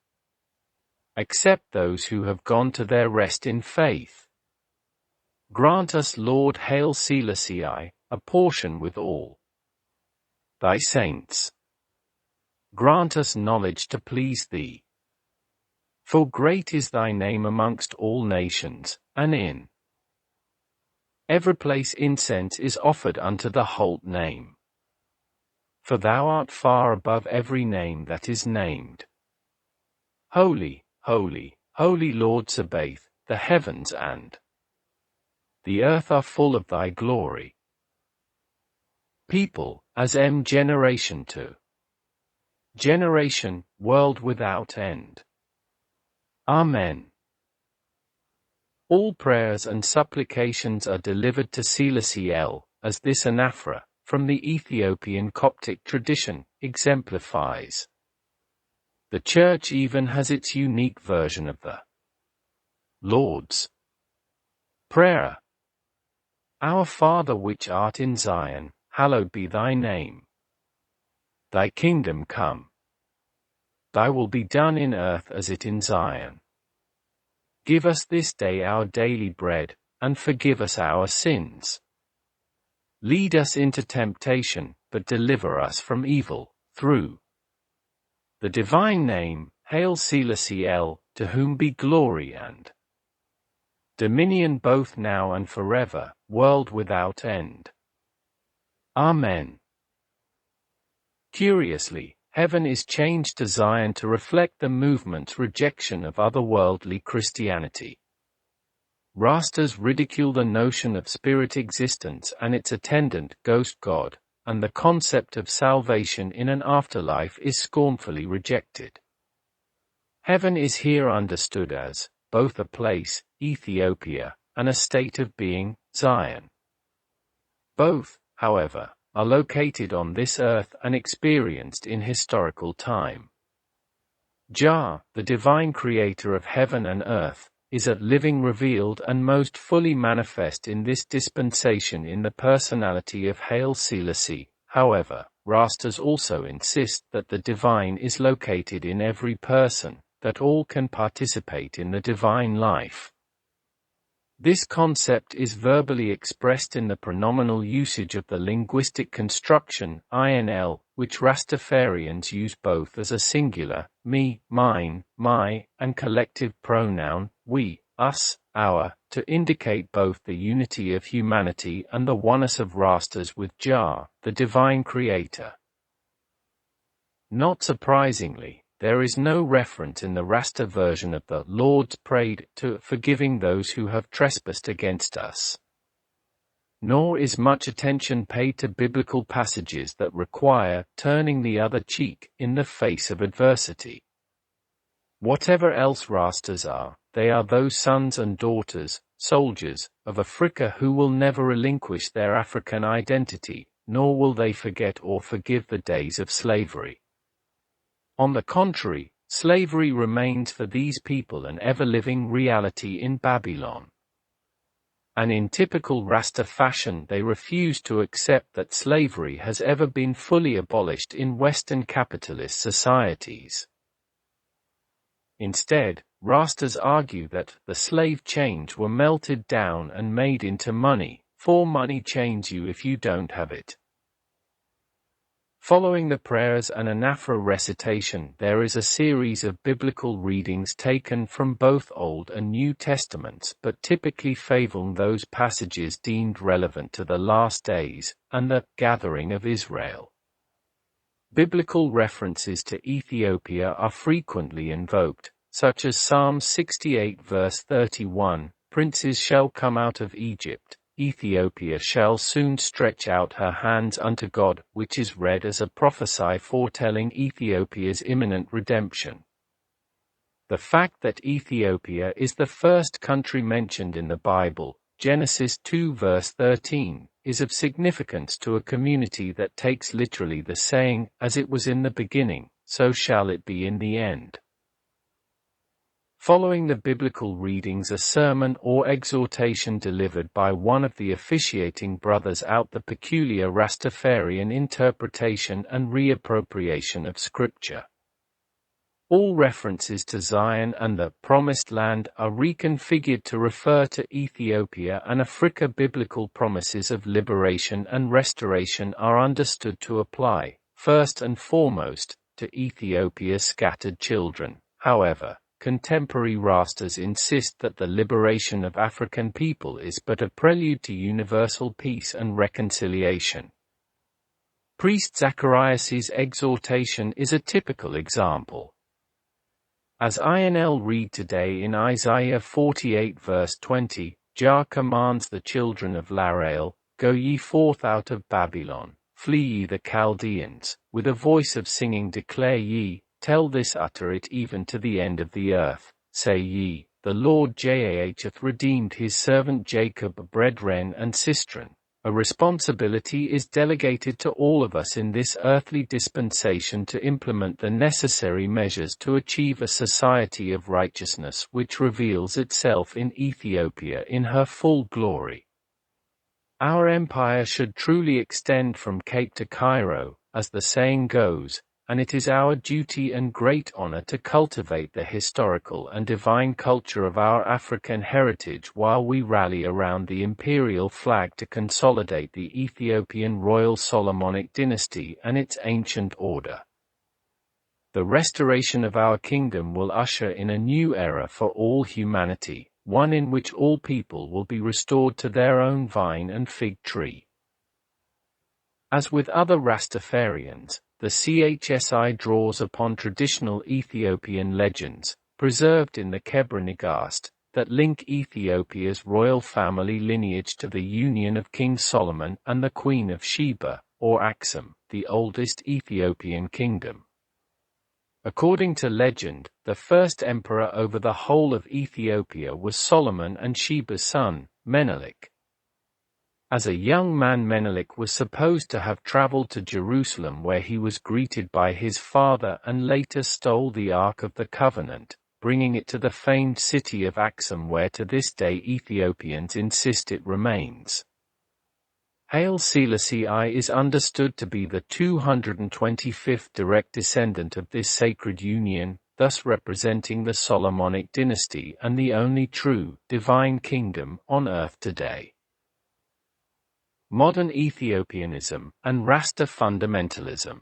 Accept those who have gone to their rest in faith. Grant us, Lord Haile Selassie I, a portion with all thy saints. Grant us knowledge to please thee. For great is thy name amongst all nations, and in every place incense is offered unto the whole name. For thou art far above every name that is named. Holy, holy, holy Lord Sabaoth, the heavens and the earth are full of thy glory. People, as generation to generation, world without end. Amen. All prayers and supplications are delivered to Selassie El, as this anaphora, from the Ethiopian Coptic tradition, exemplifies. The Church even has its unique version of the Lord's Prayer. Our Father which art in Zion, hallowed be thy name. Thy kingdom come. Thy will be done in earth as it in Zion. Give us this day our daily bread, and forgive us our sins. Lead us into temptation, but deliver us from evil, through the divine name, Hail Selassie El, to whom be glory and dominion both now and forever, world without end. Amen. Curiously, heaven is changed to Zion to reflect the movement's rejection of otherworldly Christianity. Rastas ridicule the notion of spirit existence and its attendant ghost god, and the concept of salvation in an afterlife is scornfully rejected. Heaven is here understood as both a place, Ethiopia, and a state of being, Zion. Both, however, are located on this earth and experienced in historical time. Jah, the divine creator of heaven and earth, is at living revealed and most fully manifest in this dispensation in the personality of Haile Selassie. However, Rastas also insist that the divine is located in every person, that all can participate in the divine life. This concept is verbally expressed in the pronominal usage of the linguistic construction, INL, which Rastafarians use both as a singular, me, mine, my, and collective pronoun, we, us, our, to indicate both the unity of humanity and the oneness of Rastas with Jah, the divine creator. Not surprisingly, there is no reference in the Rasta version of the Lord's Prayer to forgiving those who have trespassed against us. Nor is much attention paid to biblical passages that require turning the other cheek in the face of adversity. Whatever else Rastas are, they are those sons and daughters, soldiers, of Africa who will never relinquish their African identity, nor will they forget or forgive the days of slavery. On the contrary, slavery remains for these people an ever-living reality in Babylon. And in typical Rasta fashion they refuse to accept that slavery has ever been fully abolished in Western capitalist societies. Instead, Rastas argue that the slave chains were melted down and made into money, for money chains you if you don't have it. Following the prayers and anaphora recitation, there is a series of biblical readings taken from both Old and New Testaments, but typically favoring those passages deemed relevant to the last days, and the gathering of Israel. Biblical references to Ethiopia are frequently invoked, such as Psalm 68 verse 31, "Princes shall come out of Egypt. Ethiopia shall soon stretch out her hands unto God," which is read as a prophecy foretelling Ethiopia's imminent redemption. The fact that Ethiopia is the first country mentioned in the Bible, Genesis 2 verse 13, is of significance to a community that takes literally the saying, "As it was in the beginning, so shall it be in the end." Following the biblical readings, a sermon or exhortation delivered by one of the officiating brothers out the peculiar Rastafarian interpretation and reappropriation of Scripture. All references to Zion and the Promised Land are reconfigured to refer to Ethiopia and Africa. Biblical promises of liberation and restoration are understood to apply, first and foremost, to Ethiopia's scattered children. However, contemporary Rastas insist that the liberation of African people is but a prelude to universal peace and reconciliation. Priest Zacharias's exhortation is a typical example. As INL read today in Isaiah 48 verse 20, Jah commands the children of Larael, "Go ye forth out of Babylon, flee ye the Chaldeans, with a voice of singing declare ye, tell this utter it even to the end of the earth, say ye, the Lord Jah hath redeemed his servant Jacob brethren and sistren." A responsibility is delegated to all of us in this earthly dispensation to implement the necessary measures to achieve a society of righteousness which reveals itself in Ethiopia in her full glory. Our empire should truly extend from Cape to Cairo, as the saying goes, and it is our duty and great honor to cultivate the historical and divine culture of our African heritage while we rally around the imperial flag to consolidate the Ethiopian royal Solomonic dynasty and its ancient order. The restoration of our kingdom will usher in a new era for all humanity, one in which all people will be restored to their own vine and fig tree. As with other Rastafarians, the CHSI draws upon traditional Ethiopian legends, preserved in the Kebra Nagast, that link Ethiopia's royal family lineage to the union of King Solomon and the Queen of Sheba, or Aksum, the oldest Ethiopian kingdom. According to legend, the first emperor over the whole of Ethiopia was Solomon and Sheba's son, Menelik. As a young man, Menelik was supposed to have traveled to Jerusalem where he was greeted by his father and later stole the Ark of the Covenant, bringing it to the famed city of Aksum where to this day Ethiopians insist it remains. Haile Selassie I is understood to be the 225th direct descendant of this sacred union, thus representing the Solomonic dynasty and the only true, divine kingdom on earth today. Modern Ethiopianism, and Rasta fundamentalism.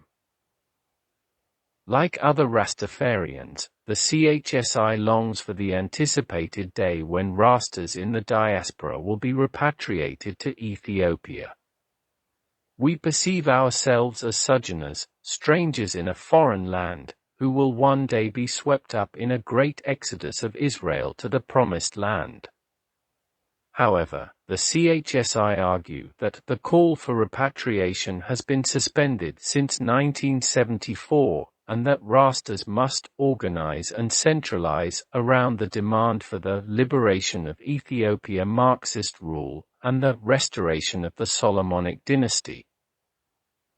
Like other Rastafarians, the CHSI longs for the anticipated day when Rastas in the diaspora will be repatriated to Ethiopia. We perceive ourselves as sojourners, strangers in a foreign land, who will one day be swept up in a great exodus of Israel to the Promised Land. However, the CHSI argue that the call for repatriation has been suspended since 1974, and that Rastas must organize and centralize around the demand for the liberation of Ethiopia Marxist rule and the restoration of the Solomonic dynasty.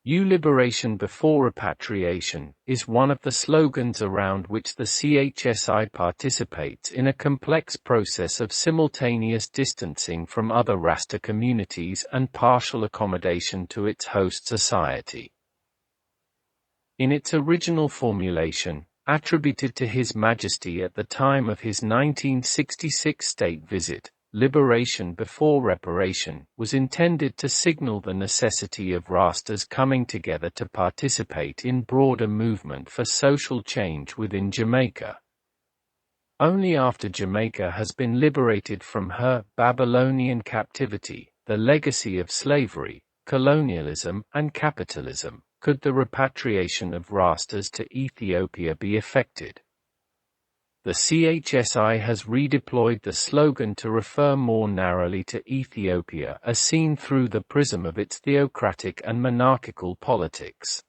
"Liberation before repatriation" is one of the slogans around which the CHSI participates in a complex process of simultaneous distancing from other Rasta communities and partial accommodation to its host society. In its original formulation, attributed to His Majesty at the time of his 1966 state visit, "Liberation before reparation" was intended to signal the necessity of Rastas coming together to participate in broader movement for social change within Jamaica. Only after Jamaica has been liberated from her Babylonian captivity, the legacy of slavery, colonialism, and capitalism, could the repatriation of Rastas to Ethiopia be effected. The CHSI has redeployed the slogan to refer more narrowly to Ethiopia as seen through the prism of its theocratic and monarchical politics.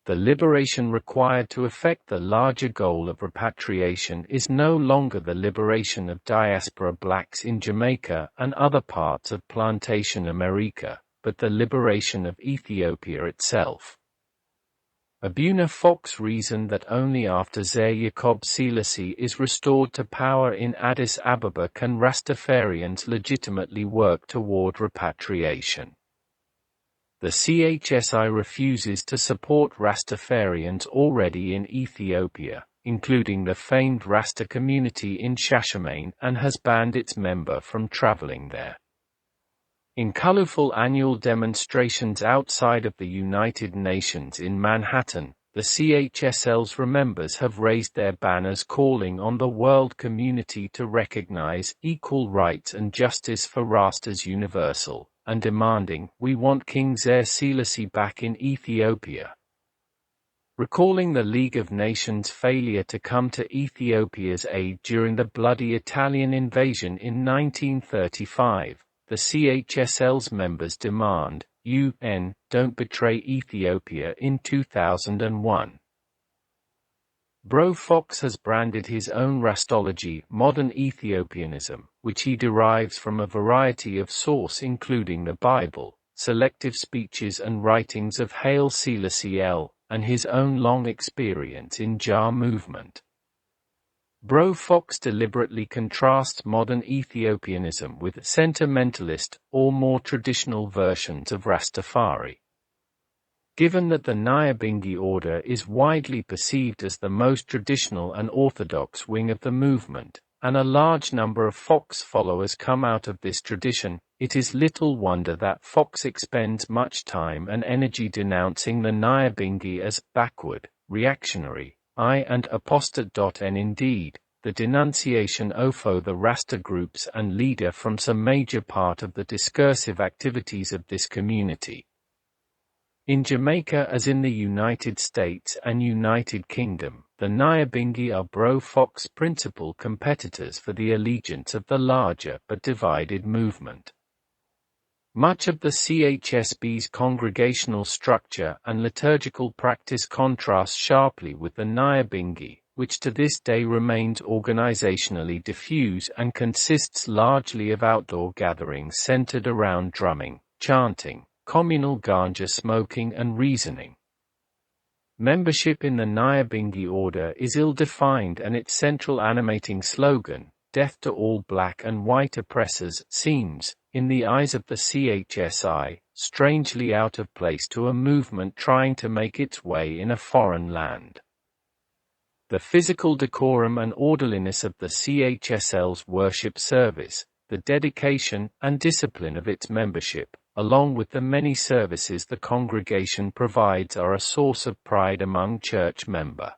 The liberation required to effect the larger goal of repatriation is no longer the liberation of diaspora blacks in Jamaica and other parts of Plantation America, but the liberation of Ethiopia itself. Abuna Fox reasoned that only after Jacob Selassie is restored to power in Addis Ababa can Rastafarians legitimately work toward repatriation. The CHSI refuses to support Rastafarians already in Ethiopia, including the famed Rasta community in Shashamane, and has banned its member from traveling there. In colorful annual demonstrations outside of the United Nations in Manhattan, the CHSL's members have raised their banners calling on the world community to recognize equal rights and justice for Rastas Universal, and demanding, "We want King Zaire Selassie back in Ethiopia." Recalling the League of Nations' failure to come to Ethiopia's aid during the bloody Italian invasion in 1935, the CHSL's members demand, UN, don't betray Ethiopia in 2001. Bro Fox has branded his own Rastology, modern Ethiopianism, which he derives from a variety of sources including the Bible, selective speeches and writings of Haile Selassie I, and his own long experience in Jah movement. Bro Fox deliberately contrasts modern Ethiopianism with sentimentalist, or more traditional versions of Rastafari. Given that the Nyabingi order is widely perceived as the most traditional and orthodox wing of the movement, and a large number of Fox followers come out of this tradition, it is little wonder that Fox expends much time and energy denouncing the Nyabingi as backward, reactionary, and apostate. And indeed, the denunciation ofo the Rasta groups and leader from some major part of the discursive activities of this community. In Jamaica as in the United States and United Kingdom, the Nyabingi are Bro Fox's principal competitors for the allegiance of the larger but divided movement. Much of the CHSB's congregational structure and liturgical practice contrasts sharply with the Nyabingi, which to this day remains organizationally diffuse and consists largely of outdoor gatherings centered around drumming, chanting, communal ganja smoking and reasoning. Membership in the Nyabingi order is ill-defined and its central animating slogan, "Death to all black and white oppressors," seems, in the eyes of the CHSI, strangely out of place to a movement trying to make its way in a foreign land. The physical decorum and orderliness of the CHSL's worship service, the dedication and discipline of its membership, along with the many services the congregation provides, are a source of pride among church members.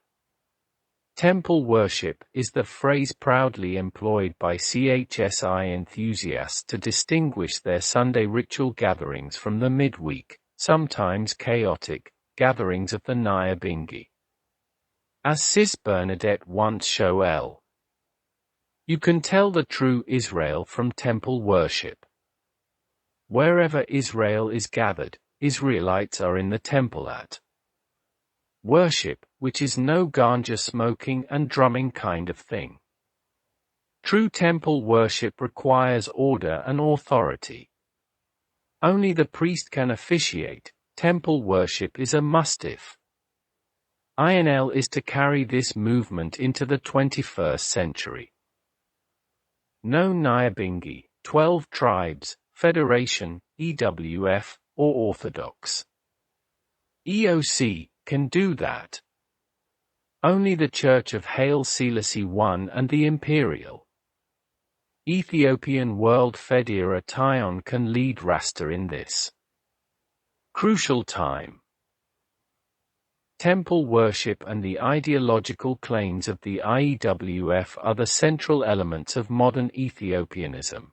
Temple worship is the phrase proudly employed by CHSI enthusiasts to distinguish their Sunday ritual gatherings from the midweek, sometimes chaotic, gatherings of the Nyabingi. As Sis Bernadette once showed, "You can tell the true Israel from temple worship. Wherever Israel is gathered, Israelites are in the temple at worship, which is no ganja smoking and drumming kind of thing. True temple worship requires order and authority. Only the priest can officiate. Temple worship is a must-if. INL is to carry this movement into the 21st century. No Nyabingi, 12 tribes, Federation, EWF, or Orthodox EOC, can do that. Only the Church of Haile Selassie I and the Imperial Ethiopian World Federation can lead Rasta in this crucial time. Temple worship and the ideological claims of the IEWF are the central elements of modern Ethiopianism.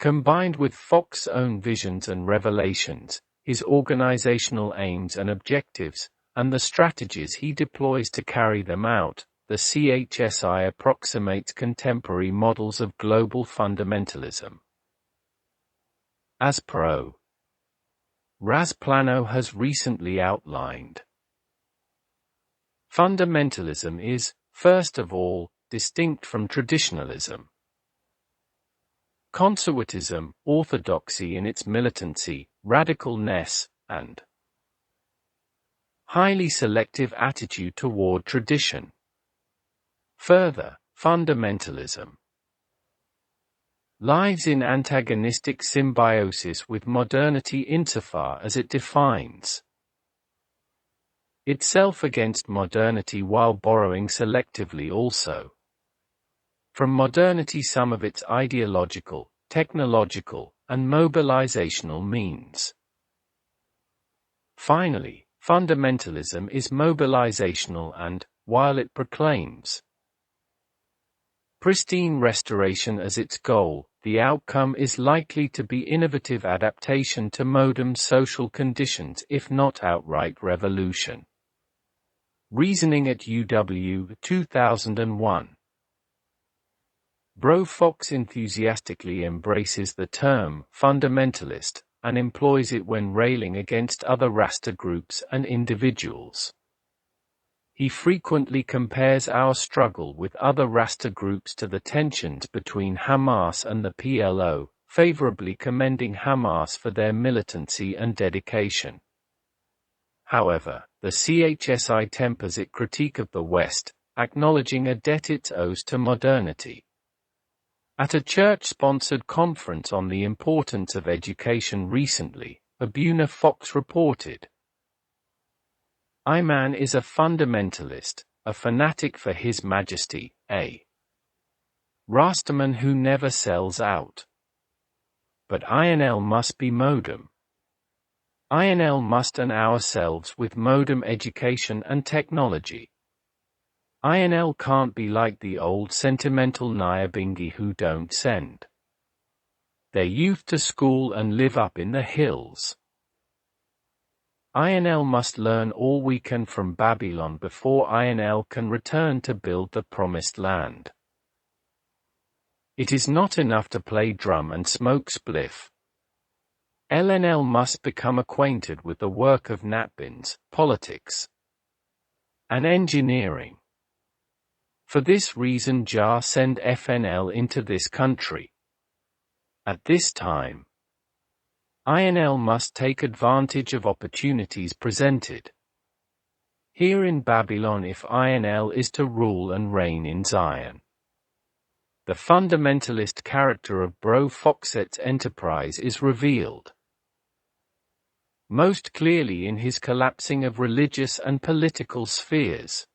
Combined with Fox's own visions and revelations, his organizational aims and objectives, and the strategies he deploys to carry them out, the CHSI approximates contemporary models of global fundamentalism. As Pro. Rasplano has recently outlined, fundamentalism is, first of all, distinct from traditionalism. Conservatism, orthodoxy in its militancy, radicalness, and highly selective attitude toward tradition. Further, fundamentalism lives in antagonistic symbiosis with modernity insofar as it defines itself against modernity while borrowing selectively also from modernity some of its ideological, technological, and mobilizational means. Finally, Fundamentalism is mobilizational and, while it proclaims pristine restoration as its goal, the outcome is likely to be innovative adaptation to modern social conditions if not outright revolution. Reasoning at UW 2001. Bro Fox enthusiastically embraces the term fundamentalist and employs it when railing against other Rasta groups and individuals. He frequently compares our struggle with other Rasta groups to the tensions between Hamas and the PLO, favorably commending Hamas for their militancy and dedication. However, the CHSI tempers its critique of the West, acknowledging a debt it owes to modernity. At a church-sponsored conference on the importance of education recently, Abuna Fox reported, "Iman is a fundamentalist, a fanatic for His Majesty, a Rastaman who never sells out. But INL must be modem. INL must and ourselves with modem education and technology. INL can't be like the old sentimental Nyabingi who don't send their youth to school and live up in the hills. INL must learn all we can from Babylon before INL can return to build the promised land. It is not enough to play drum and smoke spliff. LNL must become acquainted with the work of Natbins, politics, and engineering. For this reason Jah send FNL into this country. At this time, INL must take advantage of opportunities presented here in Babylon if INL is to rule and reign in Zion." The fundamentalist character of Bro Foxet's enterprise is revealed most clearly in his collapsing of religious and political spheres.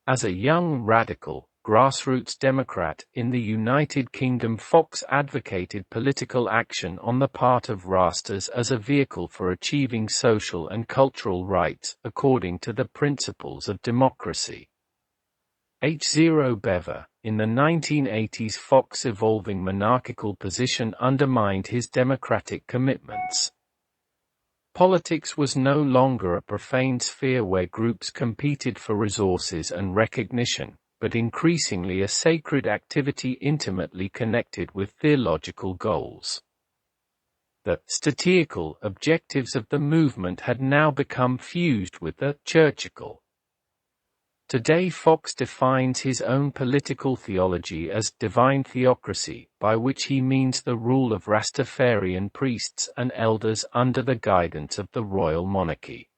As a young radical, grassroots Democrat in the United Kingdom, Fox advocated political action on the part of Rastas as a vehicle for achieving social and cultural rights according to the principles of democracy. H0 Bever, in the 1980s, Fox's evolving monarchical position undermined his democratic commitments. Politics was no longer a profane sphere where groups competed for resources and recognition, but increasingly a sacred activity intimately connected with theological goals. The statistical objectives of the movement had now become fused with the churchical. Today Fox defines his own political theology as divine theocracy, by which he means the rule of Rastafarian priests and elders under the guidance of the royal monarchy.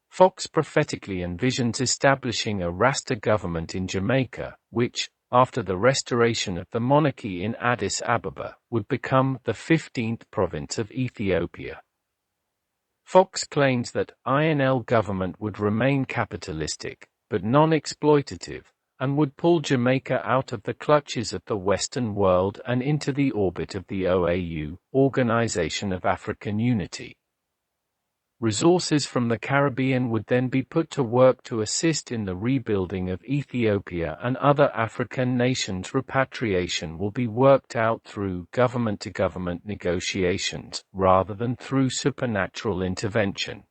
Fox prophetically envisions establishing a Rasta government in Jamaica, which, after the restoration of the monarchy in Addis Ababa, would become the 15th province of Ethiopia. Fox claims that INL government would remain capitalistic, but non-exploitative, and would pull Jamaica out of the clutches of the Western world and into the orbit of the OAU, Organization of African Unity. Resources from the Caribbean would then be put to work to assist in the rebuilding of Ethiopia and other African nations. Repatriation will be worked out through government-to-government negotiations, rather than through supernatural intervention.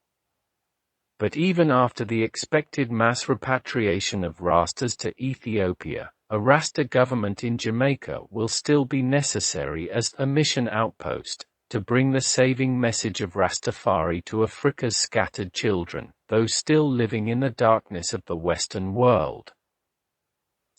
But even after the expected mass repatriation of Rastas to Ethiopia, a Rasta government in Jamaica will still be necessary as a mission outpost, to bring the saving message of Rastafari to Africa's scattered children, those still living in the darkness of the Western world.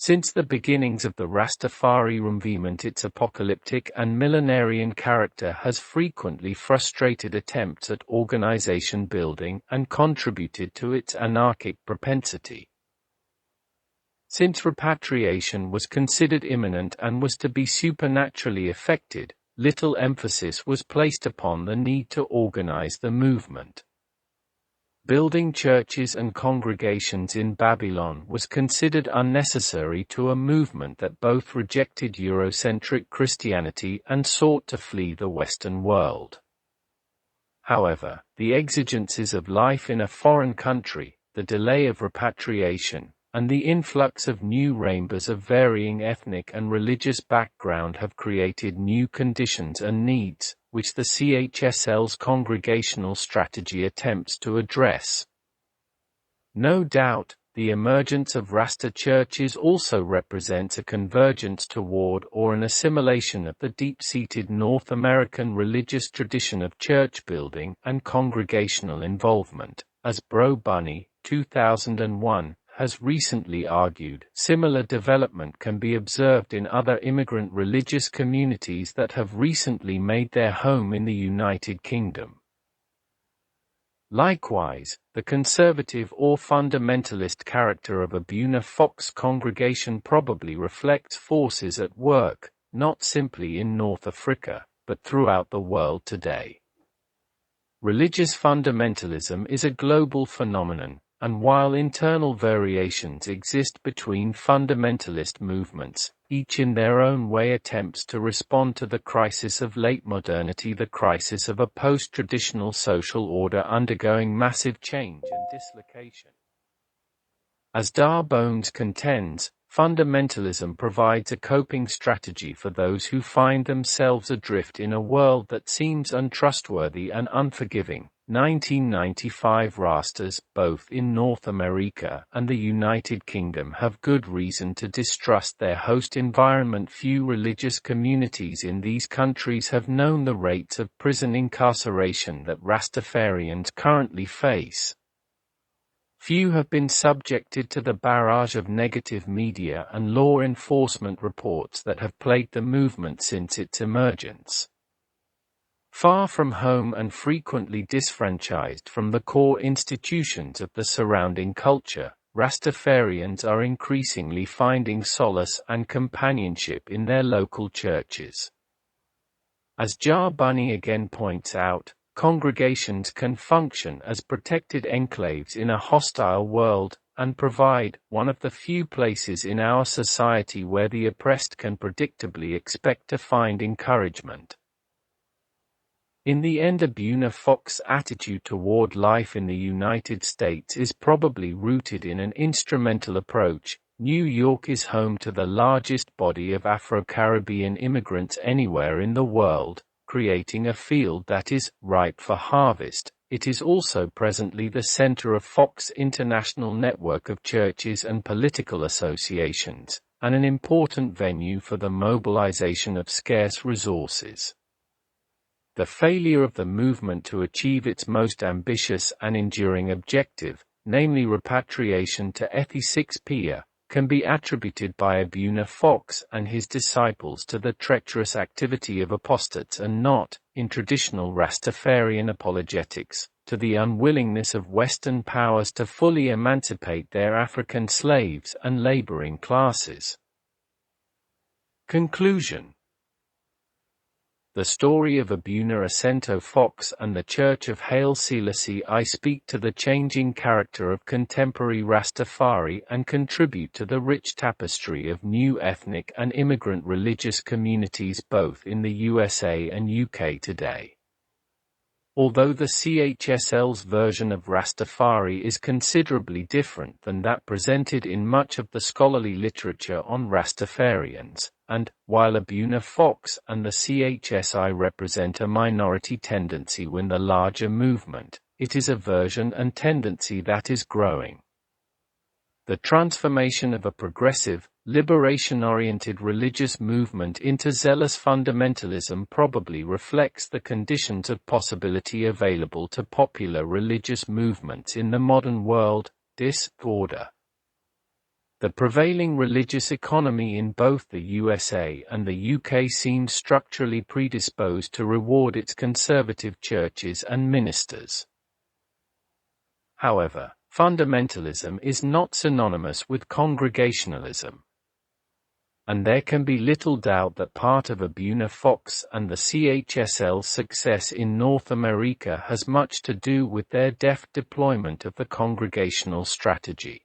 Since the beginnings of the Rastafari movement, its apocalyptic and millenarian character has frequently frustrated attempts at organization building and contributed to its anarchic propensity. Since repatriation was considered imminent and was to be supernaturally effected, little emphasis was placed upon the need to organize the movement. Building churches and congregations in Babylon was considered unnecessary to a movement that both rejected Eurocentric Christianity and sought to flee the Western world. However, the exigencies of life in a foreign country, the delay of repatriation, and the influx of new rainbows of varying ethnic and religious background have created new conditions and needs, which the CHSL's congregational strategy attempts to address. No doubt, the emergence of Rasta churches also represents a convergence toward or an assimilation of the deep-seated North American religious tradition of church building and congregational involvement, as Jahbunny, 2001, has recently argued. Similar development can be observed in other immigrant religious communities that have recently made their home in the United Kingdom. Likewise, the conservative or fundamentalist character of Abuna Fox congregation probably reflects forces at work, not simply in North Africa, but throughout the world today. Religious fundamentalism is a global phenomenon, and while internal variations exist between fundamentalist movements, each in their own way attempts to respond to the crisis of late modernity, the crisis of a post-traditional social order undergoing massive change and dislocation. As Jahbunny contends, fundamentalism provides a coping strategy for those who find themselves adrift in a world that seems untrustworthy and unforgiving. 1995 Rastas, both in North America and the United Kingdom, have good reason to distrust their host environment. Few religious communities in these countries have known the rates of prison incarceration that Rastafarians currently face. Few have been subjected to the barrage of negative media and law enforcement reports that have plagued the movement since its emergence. Far from home and frequently disfranchised from the core institutions of the surrounding culture, Rastafarians are increasingly finding solace and companionship in their local churches. As Jahbunny again points out, congregations can function as protected enclaves in a hostile world, and provide one of the few places in our society where the oppressed can predictably expect to find encouragement. In the end, Abuna Fox's attitude toward life in the United States is probably rooted in an instrumental approach. New York is home to the largest body of Afro-Caribbean immigrants anywhere in the world, creating a field that is ripe for harvest. It is also presently the center of Fox's international network of churches and political associations, and an important venue for the mobilization of scarce resources. The failure of the movement to achieve its most ambitious and enduring objective, namely repatriation to Ethiopia, can be attributed by Abuna Fox and his disciples to the treacherous activity of apostates and not, in traditional Rastafarian apologetics, to the unwillingness of Western powers to fully emancipate their African slaves and laboring classes. Conclusion. The story of Abuna Sento Fox and the Church of Haile Selassie I speak to the changing character of contemporary Rastafari and contribute to the rich tapestry of new ethnic and immigrant religious communities both in the USA and UK today. Although the CHSL's version of Rastafari is considerably different than that presented in much of the scholarly literature on Rastafarians, and, while Abuna Fox and the CHSI represent a minority tendency within the larger movement, it is a version and tendency that is growing. The transformation of a progressive, liberation-oriented religious movement into zealous fundamentalism probably reflects the conditions of possibility available to popular religious movements in the modern world. Disorder. The prevailing religious economy in both the USA and the UK seems structurally predisposed to reward its conservative churches and ministers. However, fundamentalism is not synonymous with congregationalism. And there can be little doubt that part of Abuna Fox and the CHSL's success in North America has much to do with their deft deployment of the congregational strategy.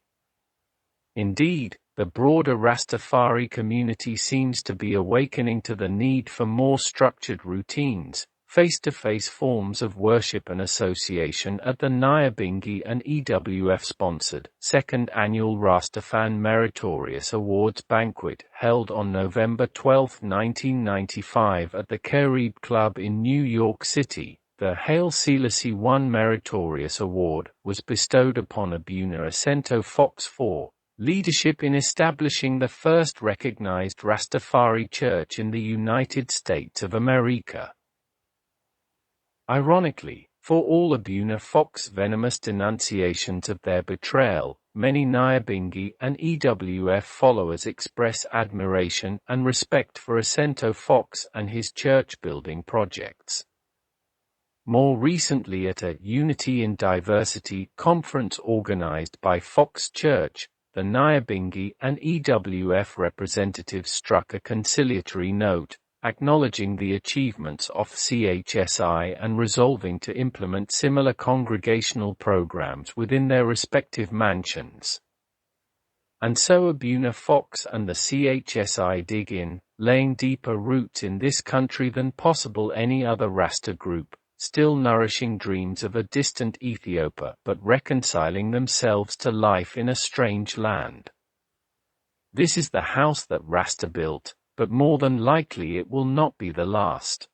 Indeed, the broader Rastafari community seems to be awakening to the need for more structured routines, face-to-face forms of worship and association at the Nyabingi and EWF-sponsored second annual Rastafan Meritorious Awards banquet held on November 12, 1995 at the Carib Club in New York City. The Haile Selassie I Meritorious Award was bestowed upon Abuna Sento Fox for leadership in establishing the first recognized Rastafari Church in the United States of America. Ironically, for all Abuna Fox's venomous denunciations of their betrayal, many Nyabingi and EWF followers express admiration and respect for Sento Fox and his church-building projects. More recently, at a Unity in Diversity conference organized by Fox Church, the Nyabingi and EWF representatives struck a conciliatory note, acknowledging the achievements of CHSI and resolving to implement similar congregational programs within their respective mansions. And so Abuna Fox and the CHSI dig in, laying deeper roots in this country than possible any other Rasta group, still nourishing dreams of a distant Ethiopia but reconciling themselves to life in a strange land. This is the house that Rasta built, but more than likely it will not be the last.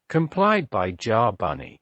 Complied by Jahbunny.